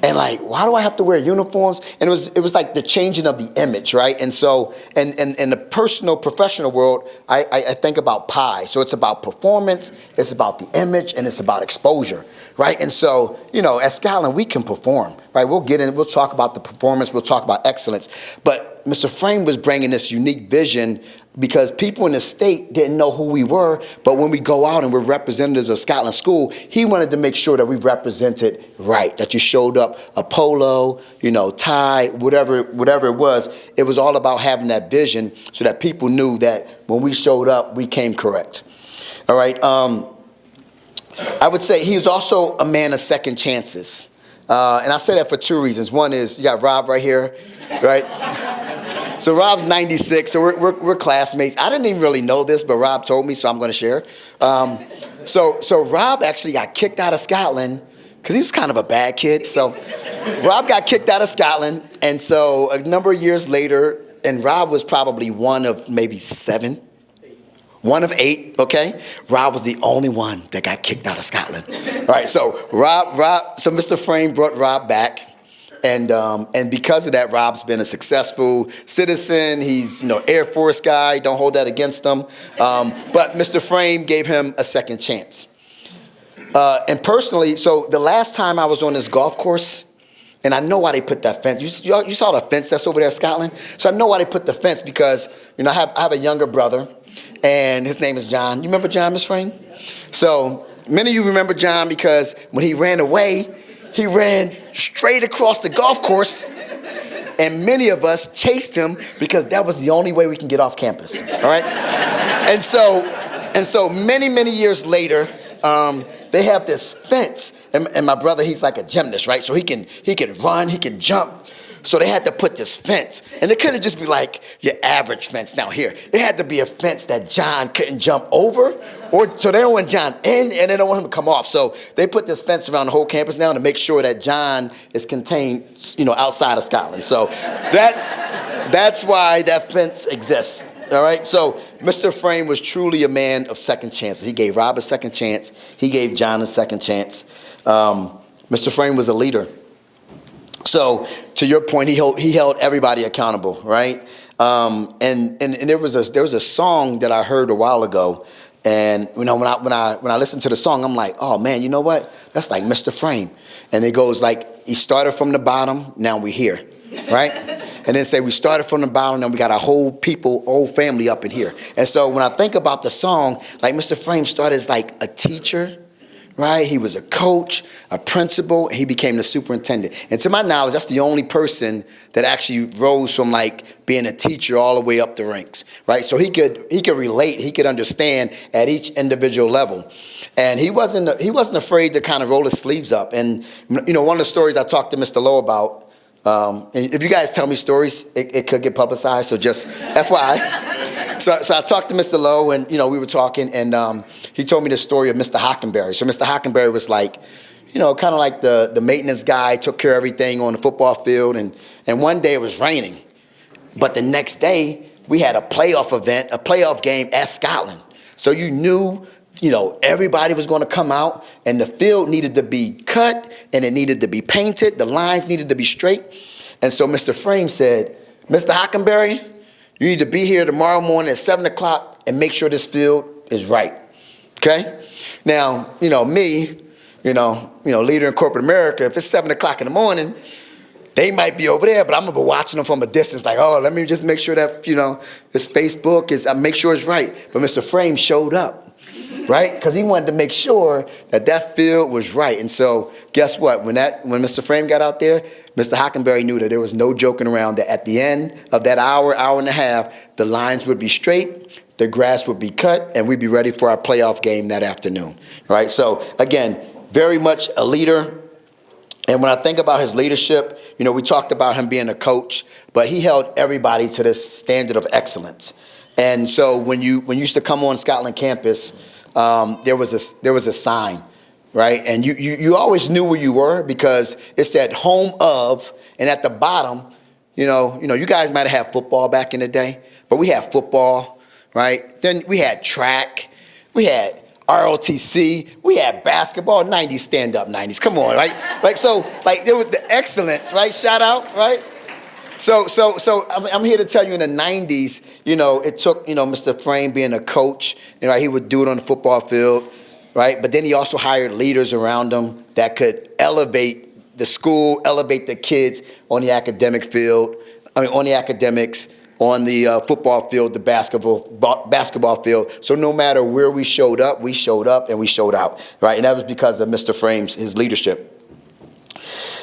And like, why do I have to wear uniforms? And it was like the changing of the image, right? And so, and in the personal, professional world, I think about pie. So it's about performance, it's about the image, and it's about exposure, right? And so, at Scotland, we can perform, right? We'll talk about the performance, we'll talk about excellence. But Mr. Frame was bringing this unique vision because people in the state didn't know who we were, but when we go out and we're representatives of Scotland School, he wanted to make sure that we represented right, that you showed up a polo, tie, whatever it was. It was all about having that vision so that people knew that when we showed up, we came correct. All right. I would say he was also a man of second chances. And I say that for two reasons. One is, you got Rob right here, right? So Rob's 96, so we're classmates. I didn't even really know this, but Rob told me, so I'm going to share. So Rob actually got kicked out of Scotland because he was kind of a bad kid. So Rob got kicked out of Scotland, and so a number of years later, and Rob was probably one of maybe 7. One of 8, okay? Rob was the only one that got kicked out of Scotland. All right, so so Mr. Frame brought Rob back. And because of that, Rob's been a successful citizen. He's, Air Force guy. Don't hold that against him. But Mr. Frame gave him a second chance. And personally, so the last time I was on this golf course, and I know why they put that fence. You saw the fence that's over there in Scotland? So I know why they put the fence because, I have a younger brother, and his name is John. You remember John, Ms. Frame? So many of you remember John because when he ran away, he ran straight across the golf course, and many of us chased him because that was the only way we can get off campus, all right? And so many years later, they have this fence, and my brother, he's like a gymnast, right? So he can run, he can jump. So they had to put this fence, and it couldn't just be like your average fence down here. It had to be a fence that John couldn't jump over, so they don't want John in, and they don't want him to come off. So they put this fence around the whole campus now to make sure that John is contained, outside of Scotland. So that's why that fence exists. All right. So Mr. Frame was truly a man of second chances. He gave Rob a second chance. He gave John a second chance. Mr. Frame was a leader. So to your point, he held everybody accountable, right? And there was a song that I heard a while ago, and when I listened to the song, I'm like, oh man, you know what? That's like Mr. Frame, and it goes like, he started from the bottom, now we're here, right? And then say we started from the bottom, now we got our whole family up in here. And so when I think about the song, like Mr. Frame started as like a teacher. Right? He was a coach, a principal, and he became the superintendent. And to my knowledge, that's the only person that actually rose from like being a teacher all the way up the ranks, right? So he could relate, he could understand at each individual level. And he wasn't afraid to kind of roll his sleeves up. And one of the stories I talked to Mr. Lowe about, and if you guys tell me stories, it could get publicized, so just FYI. So I talked to Mr. Lowe, and we were talking, and he told me the story of Mr. Hockenberry. So Mr. Hockenberry was like, kind of like the maintenance guy, took care of everything on the football field, and one day it was raining, but the next day we had a playoff game at Scotland. So you knew, everybody was going to come out, and the field needed to be cut, and it needed to be painted. The lines needed to be straight, and so Mr. Frame said, Mr. Hockenberry, you need to be here tomorrow morning at 7 o'clock and make sure this field is right, okay? Now, me, leader in corporate America, if it's 7 o'clock in the morning, they might be over there, but I'm gonna be watching them from a distance like, oh, let me just make sure that, this Facebook I make sure it's right. But Mr. Frame showed up, right? Because he wanted to make sure that field was right. And so guess what? When Mr. Frame got out there, Mr. Hockenberry knew that there was no joking around, that at the end of that hour and a half, the lines would be straight, the grass would be cut, and we'd be ready for our playoff game that afternoon, right? So again, very much a leader. And when I think about his leadership, we talked about him being a coach, but he held everybody to this standard of excellence. And so when you used to come on Scotland campus, there was a sign, right? And you always knew where you were because it said home of, and at the bottom, you guys might have had football back in the day, but we had football, right? Then we had track, we had ROTC. We had basketball, 90s, stand up 90s. Come on, right? There was the excellence, right? Shout out, right? So I'm here to tell you in the 90s, it took, Mr. Frame being a coach, he would do it on the football field, right? But then he also hired leaders around him that could elevate the school, elevate the kids on the academic field, on the academics, on the football field, the basketball field. So no matter where we showed up and we showed out, right? And that was because of Mr. Frame's, his leadership.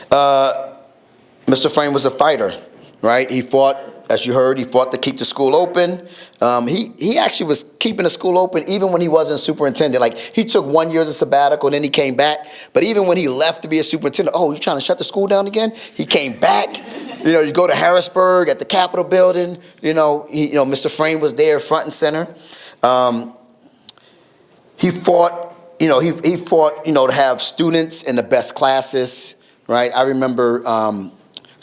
Mr. Frame was a fighter, right? He fought, as you heard, he fought to keep the school open. He actually was keeping the school open even when he wasn't superintendent. Like, he took 1 year as a sabbatical, and then he came back. But even when he left to be a superintendent, oh, you trying to shut the school down again? He came back. You go to Harrisburg at the Capitol building. Mr. Frame was there front and center. He fought, he fought, to have students in the best classes, right? I remember,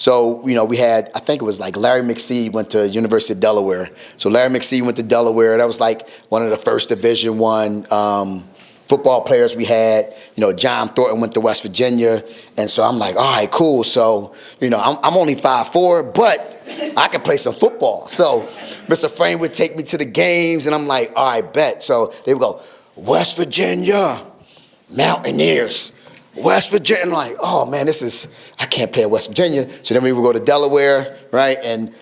we had, I think it was like Larry McSee went to University of Delaware. So Larry McSee went to Delaware. That was like one of the first Division I football players we had. John Thornton went to West Virginia. And so I'm like, all right, cool. So, I'm only 5'4", but I can play some football. So Mr. Frame would take me to the games, and I'm like, all right, bet. So they would go, West Virginia, Mountaineers. West Virginia, I'm like, oh man, I can't play at West Virginia. So then we would go to Delaware, right? And,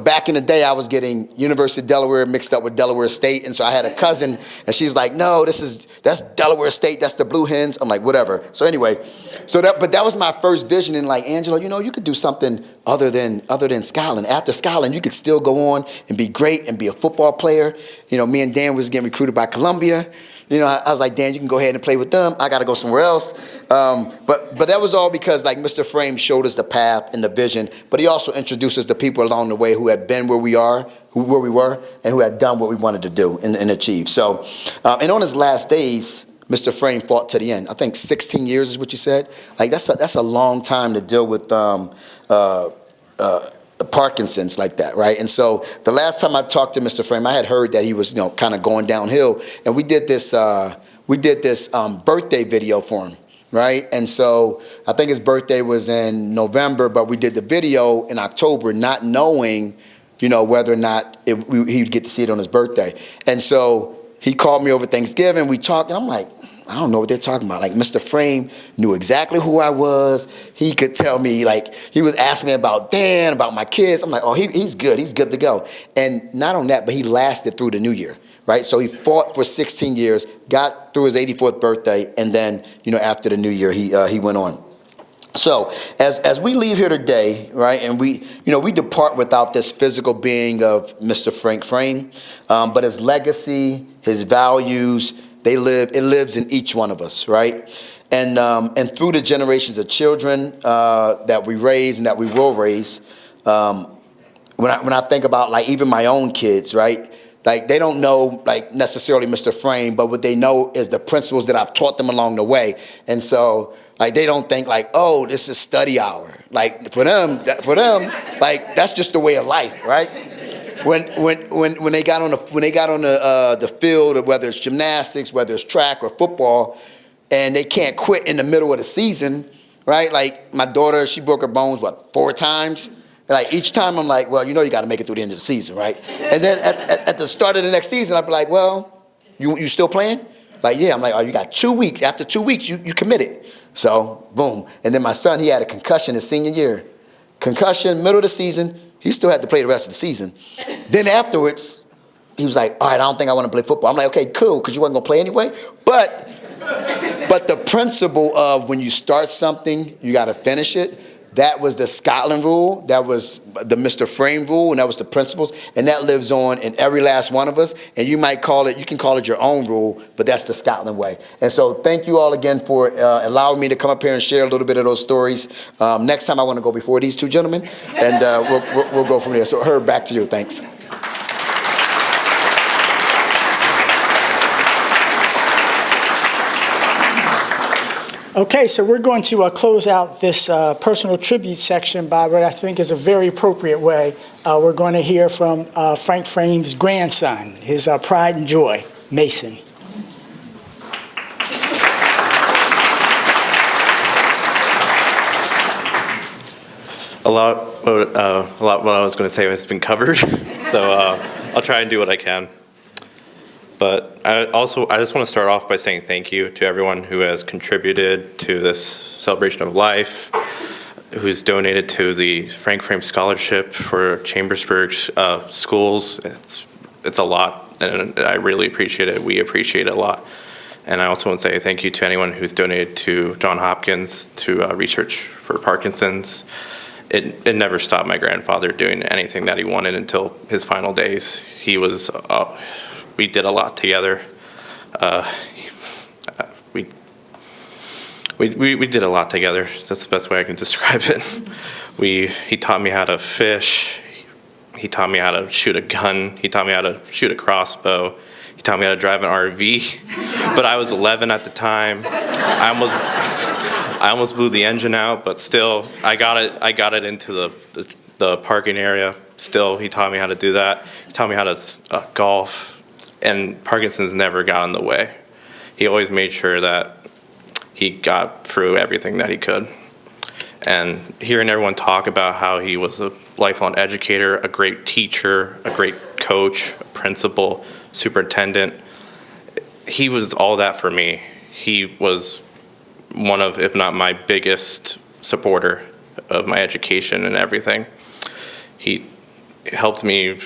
back in the day, I was getting University of Delaware mixed up with Delaware State. And so I had a cousin, and she was like, no, that's Delaware State, that's the Blue Hens. I'm like, whatever. So anyway, but that was my first vision in like, Angelo, you could do something other than Scotland. After Scotland, you could still go on and be great and be a football player. Me and Dan was getting recruited by Columbia. I was like, Dan, you can go ahead and play with them. I got to go somewhere else. But that was all because like Mr. Frame showed us the path and the vision, but he also introduced us to people along the way who had been where we were, and who had done what we wanted to do and achieve. So, and on his last days, Mr. Frame fought to the end. I think 16 years is what you said. Like that's a long time to deal with Parkinson's like that, right? And so the last time I talked to Mr. Frame, I had heard that he was, kind of going downhill, and we did this birthday video for him, right? And so I think his birthday was in November, but we did the video in October, not knowing, whether or not he'd get to see it on his birthday. And so he called me over Thanksgiving. We talked, and I'm like, I don't know what they're talking about. Like, Mr. Frame knew exactly who I was. He could tell me, like, he was asking me about Dan, about my kids. I'm like, oh, he's good. He's good to go. And not on that, but he lasted through the new year, right? So he fought for 16 years, got through his 84th birthday, and then, after the new year, he went on. So as we leave here today, right, and we depart without this physical being of Mr. Frank Frame, but his legacy, his values, it lives in each one of us, right? And through the generations of children that we raise and that we will raise, when I think about like even my own kids, right? Like they don't know like necessarily Mr. Frame, but what they know is the principles that I've taught them along the way. And so like they don't think like, oh, this is study hour. Like for them, like that's just the way of life, right? When they got on the field, whether it's gymnastics, whether it's track or football, and they can't quit in the middle of the season, right? Like my daughter, she broke her bones 4 times. Like each time I'm like, well, you got to make it through the end of the season, right? And then at the start of the next season, I'd be like, well, you still playing? Like, yeah. I'm like, oh, you got 2 weeks. After 2 weeks, you committed. So boom. And then my son, he had a concussion his senior year. Concussion, middle of the season. He still had to play the rest of the season. Then afterwards, he was like, all right, I don't think I want to play football. I'm like, okay, cool, because you weren't going to play anyway. But the principle of when you start something, you got to finish it, that was the Scotland rule. That was the Mr. Frame rule, and that was the principles. And that lives on in every last one of us. And you can call it your own rule, but that's the Scotland way. And so thank you all again for allowing me to come up here and share a little bit of those stories. Next time I want to go before these two gentlemen, and we'll go from there. So Herb, back to you. Thanks. Okay, so we're going to close out this personal tribute section by what I think is a very appropriate way. We're going to hear from Frank Frame's grandson, his pride and joy, Mason. what I was going to say has been covered, so I'll try and do what I can. But I just want to start off by saying thank you to everyone who has contributed to this celebration of life, who's donated to the Frank Frame Scholarship for Chambersburg schools. It's a lot, and I really appreciate it. We appreciate it a lot. And I also want to say thank you to anyone who's donated to Johns Hopkins to research for Parkinson's. It never stopped my grandfather doing anything that he wanted until his final days. We did a lot together. We did a lot together. That's the best way I can describe it. He taught me how to fish. He taught me how to shoot a gun. He taught me how to shoot a crossbow. He taught me how to drive an RV. But I was 11 at the time. I almost blew the engine out, but still, I got it into the parking area. Still, he taught me how to do that. He taught me how to golf, and Parkinson's never got in the way. He always made sure that he got through everything that he could. And hearing everyone talk about how he was a lifelong educator, a great teacher, a great coach, a principal, superintendent, he was all that for me. He was one of, if not my biggest supporter of my education and everything. He helped me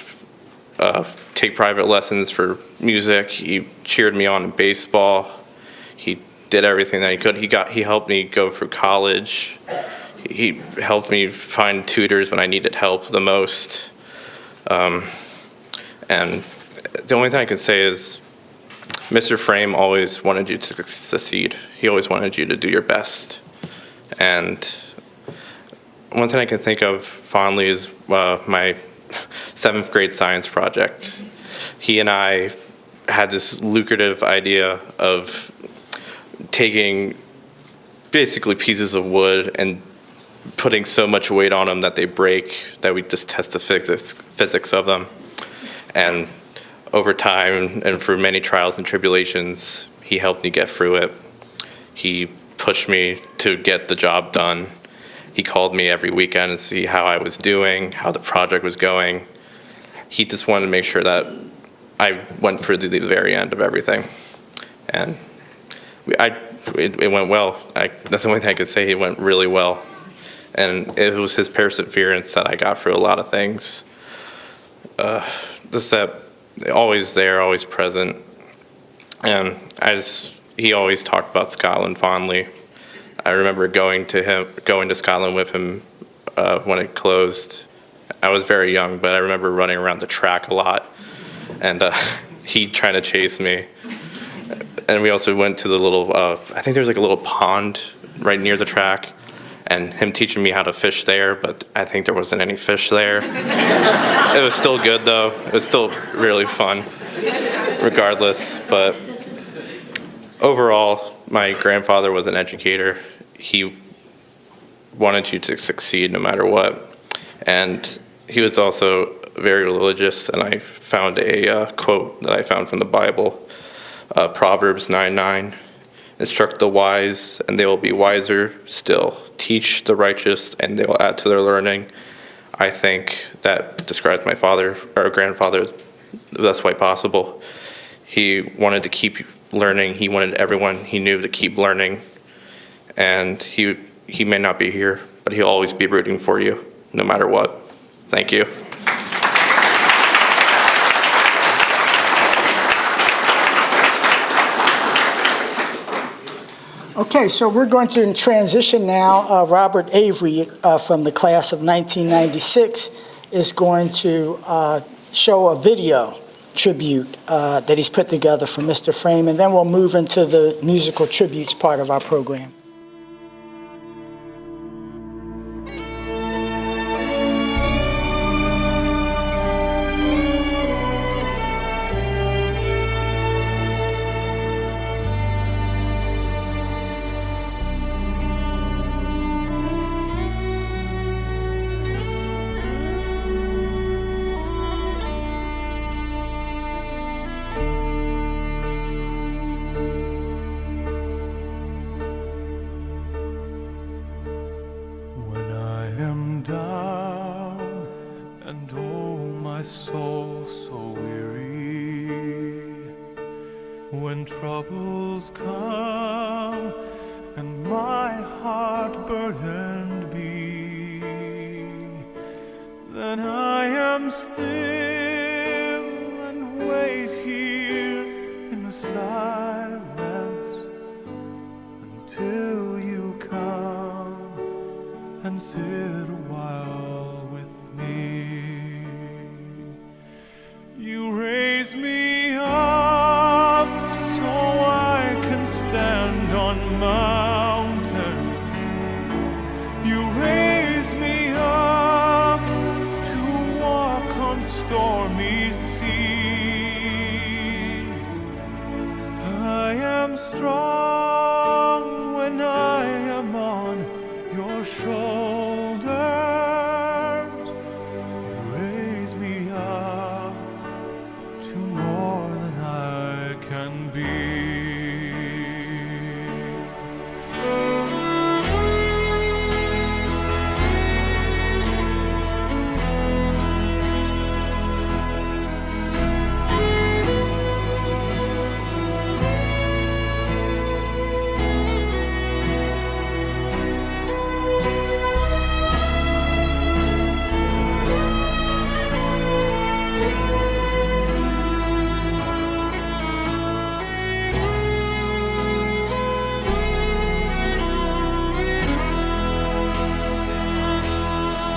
take private lessons for music. He cheered me on in baseball. He did everything that he could. He helped me go through college. He helped me find tutors when I needed help the most. And the only thing I can say is Mr. Frame always wanted you to succeed. He always wanted you to do your best. And one thing I can think of fondly is my 7th grade science project. He and I had this lucrative idea of taking basically pieces of wood and putting so much weight on them that they break, that we just test the physics of them. And over time and through many trials and tribulations, he helped me get through it. He pushed me to get the job done. He called me every weekend to see how I was doing, how the project was going. He just wanted to make sure that I went through the very end of everything. And it went well. That's the only thing I could say. It went really well. And it was his perseverance that I got through a lot of things. Just that always there, always present. And he always talked about Scotland fondly. I remember going to Scotland with him when it closed. I was very young, but I remember running around the track a lot, and he trying to chase me. And we also went to the little, I think there was like a little pond right near the track, and him teaching me how to fish there, but I think there wasn't any fish there. It was still good though. It was still really fun, regardless. But overall, my grandfather was an educator. He wanted you to succeed no matter what. And he was also very religious, and I found a quote that I found from the Bible, Proverbs 9:9. Instruct the wise, and they will be wiser still. Teach the righteous, and they will add to their learning. I think that describes my father, or grandfather, the best way possible. He wanted to keep learning. He wanted everyone he knew to keep learning. And he may not be here, but he'll always be rooting for you, no matter what. Thank you. Okay, so we're going to transition now. Robert Avery from the class of 1996 is going to show a video tribute that he's put together for Mr. Frame, and then we'll move into the musical tributes part of our program. And oh, my soul so weary, when troubles come and my heart burdened be, then I am still and wait here in the silence until you come and sit a while with me. You raise me up so I can stand on mountains. You raise me up to walk on stormy seas. I am strong when I am on your shoulders. You raise me up to more than I can be.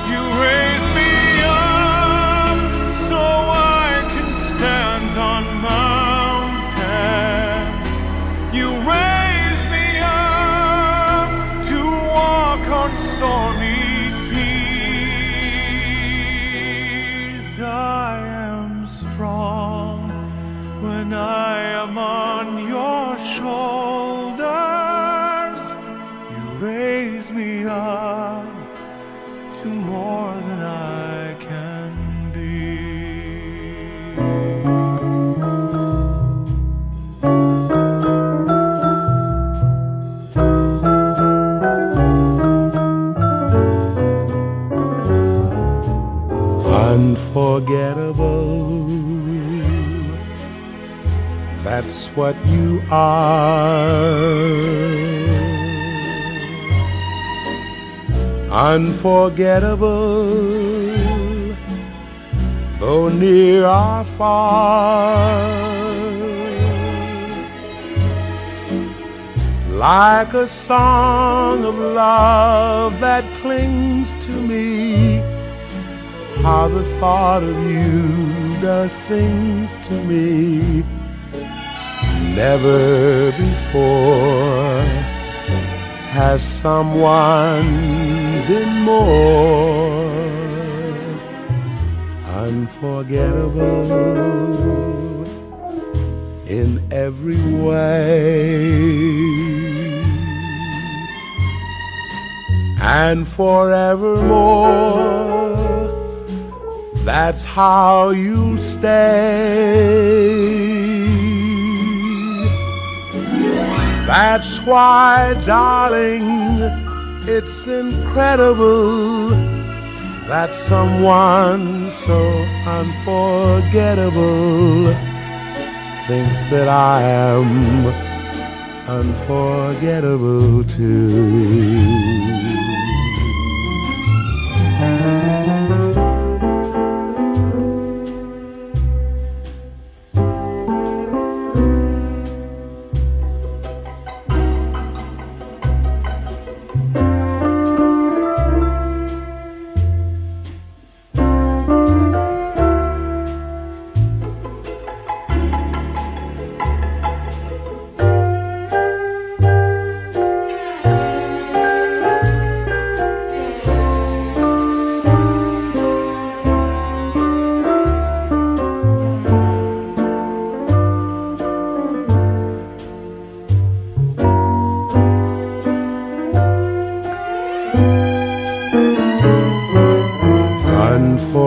You raise me up so I can stand on mountains. You raise me up to walk on stormy seas. I am strong when I am on your shoulders. You raise me up to more than I can be. Unforgettable, that's what you are. Unforgettable, though near or far, like a song of love that clings to me. How the thought of you does things to me. Never before has someone been more unforgettable in every way, and forevermore. That's how you'll stay. That's why, darling, it's incredible that someone so unforgettable thinks that I am unforgettable too.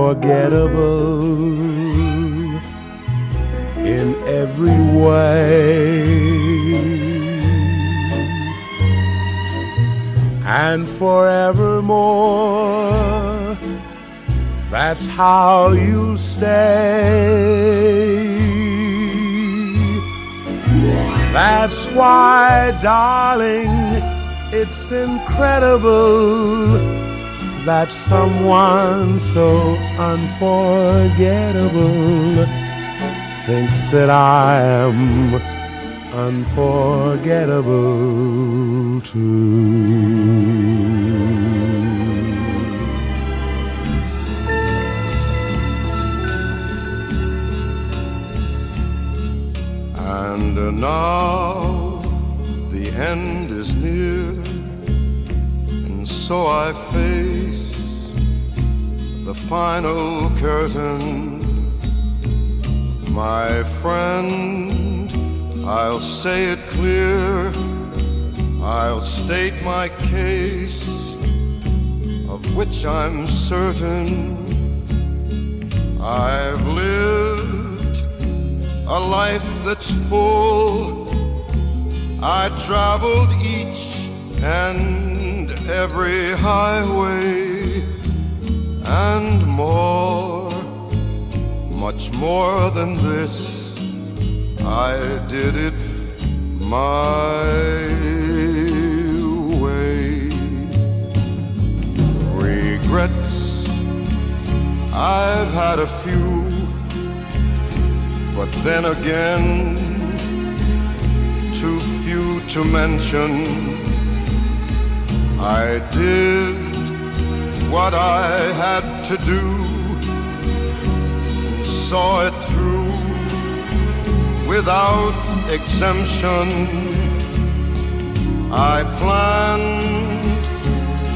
Unforgettable in every way, and forevermore. that's how you'll stay. That's why, darling, it's incredible that someone so unforgettable thinks that I am unforgettable too. And now the end is near, and so I face the final curtain. My friend, I'll say it clear, I'll state my case, of which I'm certain. I've lived a life that's full. I traveled each and every highway and more, much more than this. I did it my way. Regrets, I've had a few, but then again, too few to mention. I did what I had to do, and saw it through without exemption. I planned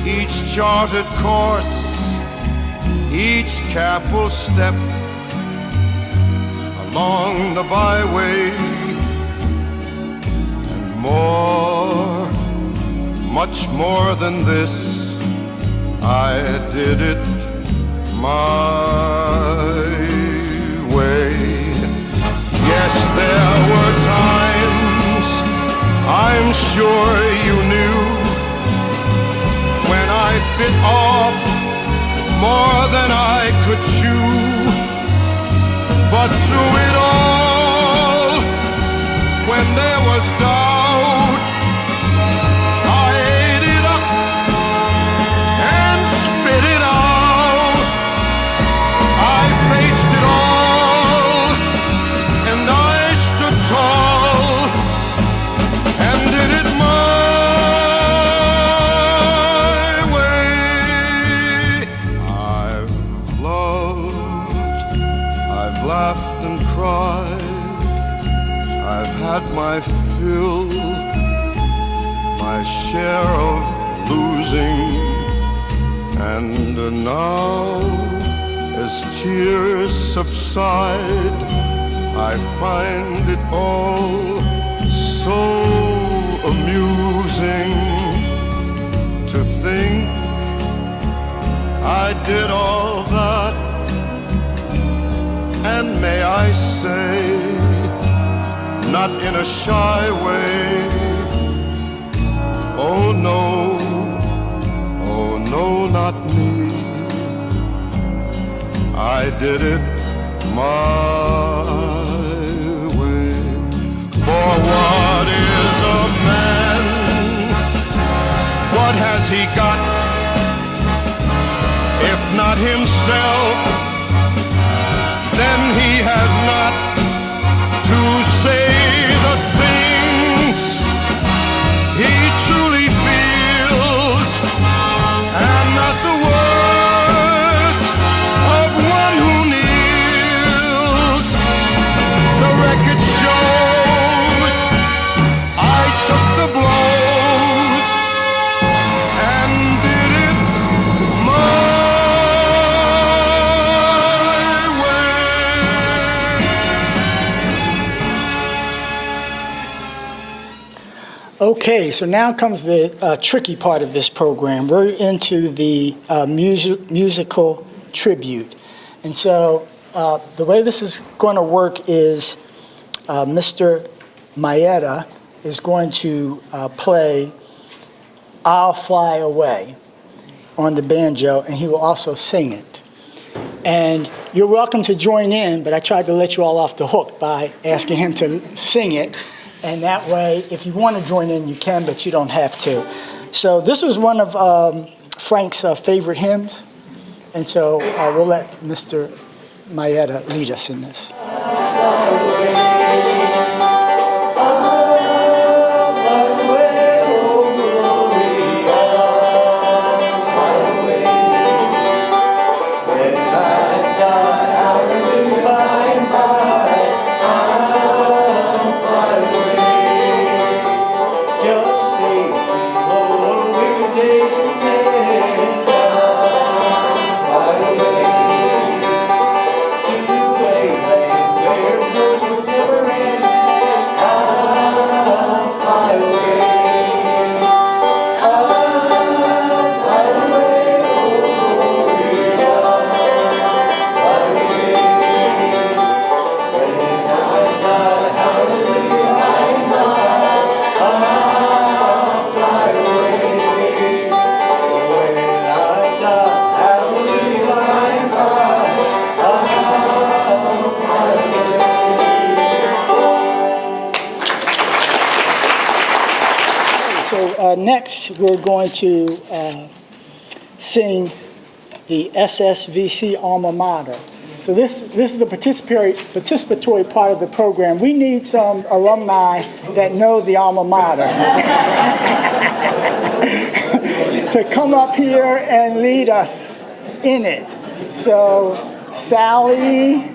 each charted course, each careful step along the byway, and more, much more than this, I did it my way. Yes, there were times, I'm sure you knew, when I bit off more than I could chew. But through it all, when there was doubt, I ate it up and spit it out. I faced it all, and I stood tall and did it my way. I've loved, I've laughed and cried, I've had my fill, my share of losing, and now as tears subside, I find it all so amusing to think I did all that. And may I say, not in a shy way, oh no, not me. I did it my way. For what is a man? What has he got, if not himself? Then he has not to say the things he truly feels, and not the words of one who kneels. The record shows I took the blows and did it my Okay, so now comes the tricky part of this program. We're into the musical tribute. And so the way this is going to work is Mr. Maeda is going to play I'll Fly Away on the banjo, and he will also sing it. And you're welcome to join in, but I tried to let you all off the hook by asking him to sing it. And that way, if you want to join in, you can, but you don't have to. So this was one of Frank's favorite hymns. And so we'll let Mr. Maeda lead us in this. Next, we're going to sing the SSVC alma mater. So this is the participatory part of the program. We need some alumni that know the alma mater to come up here and lead us in it. So Sally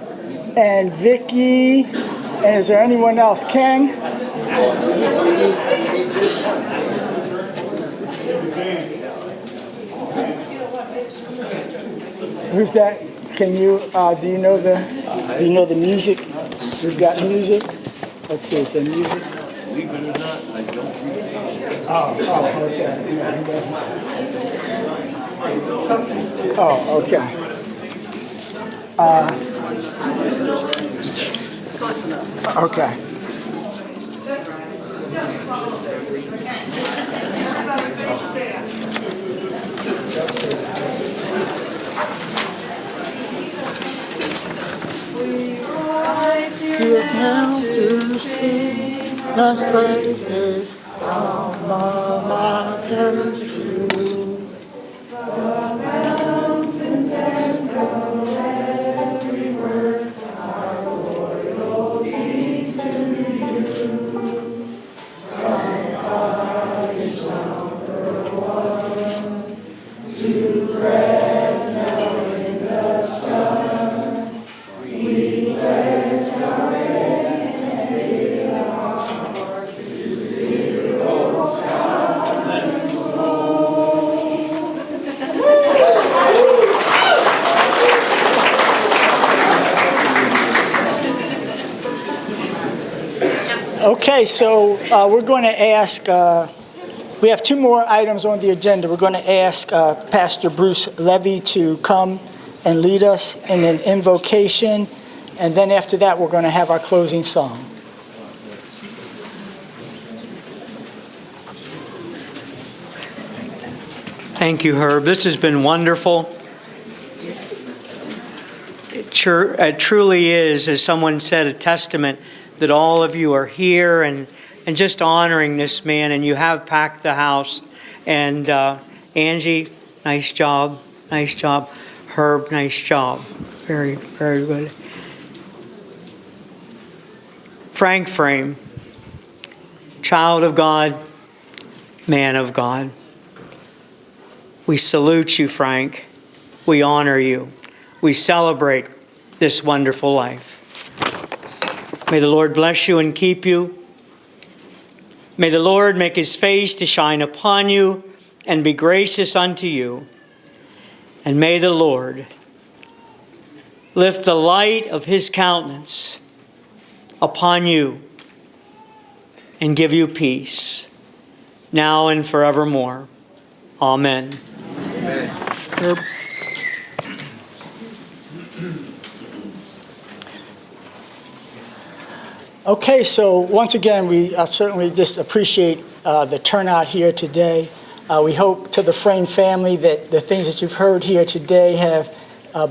and Vicky, and is there anyone else? Ken? Who's that? Can you, do you know the music? We've got music. Let's see, is there music? Believe it or not, I don't read music. Oh, okay. Oh, okay. Okay. Sit down to sing the praises alma mater to the mountains and go every word our Lord speaks to you. Thy God is number one, to rest now in the sun. We pledge our faith and give our hearts to thee, O silent soul. Okay, so we're going to ask, we have two more items on the agenda. We're going to ask Pastor Bruce Levy to come and lead us in an invocation, and then after that we're going to have our closing song. Thank you, Herb. This has been wonderful. It truly is, as someone said, a testament that all of you are here and just honoring this man, and you have packed the house. And Angie, nice job, nice job. Herb, nice job. Very, very good. Frank Frame, child of God, man of God. We salute you, Frank. We honor you. We celebrate this wonderful life. May the Lord bless you and keep you. May the Lord make his face to shine upon you and be gracious unto you. And may the Lord lift the light of his countenance upon you and give you peace, now and forevermore. Amen. Amen. Okay, so once again, we certainly just appreciate the turnout here today. We hope to the Frame family that the things that you've heard here today have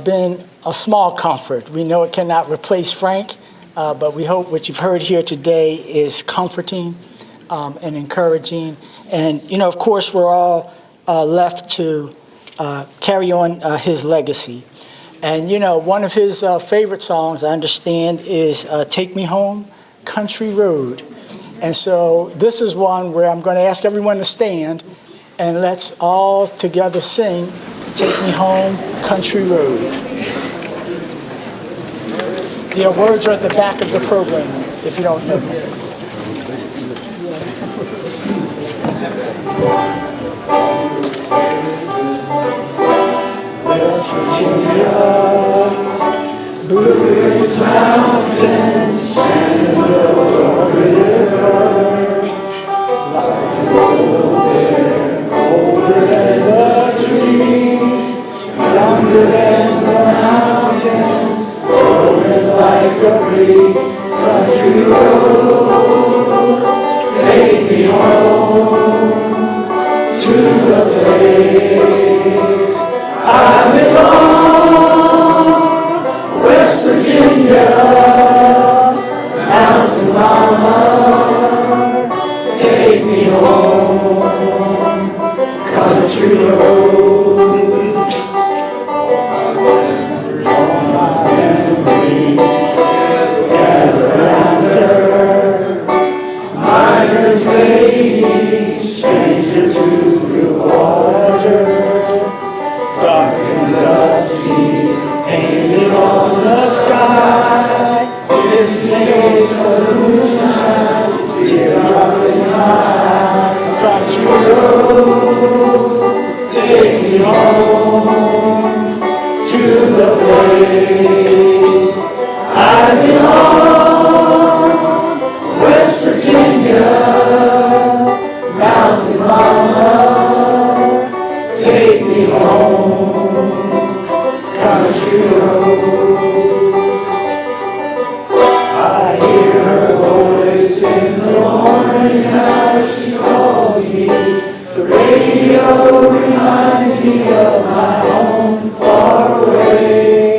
been a small comfort. We know it cannot replace Frank, but we hope what you've heard here today is comforting and encouraging. And, of course, we're all left to carry on his legacy. And, one of his favorite songs, I understand, is Take Me Home, Country Road. And so this is one where I'm going to ask everyone to stand, and let's all together sing Take Me Home, Country Road. The words are at the back of the program, if you don't know them. West Virginia, Blue Ridge Mountains, Shenandoah River, life is older than the trees, younger than the mountains, blowing like a breeze. Country road, take me home to the place I belong. West Virginia, mountain mama, take me home, country road. All my memories gather round her, miner's lady, stranger to blue water, dark and dusty, painted on the sky. This day for moonshine, teardrop in my eye. Country road, take me home to the place I belong. West Virginia, mountain mama, take me home, country road. I hear her voice in the morning as she calls me. The radio reminds me of my home far away.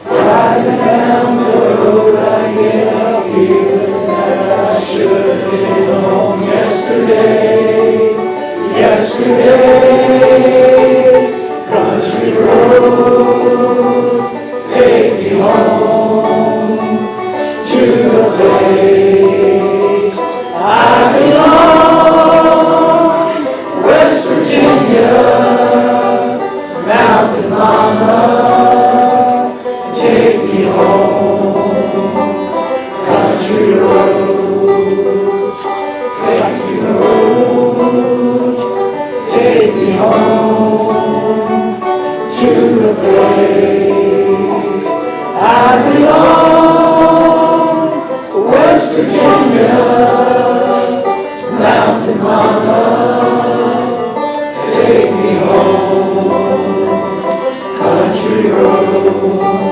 Driving down the road, I get a feeling that I should have been home yesterday. Country road, take me home to the place I belong. West Virginia, mountain mama, take me home, country road, country road, take me home to the place I belong. West Virginia, mountain mama, take me home, country road.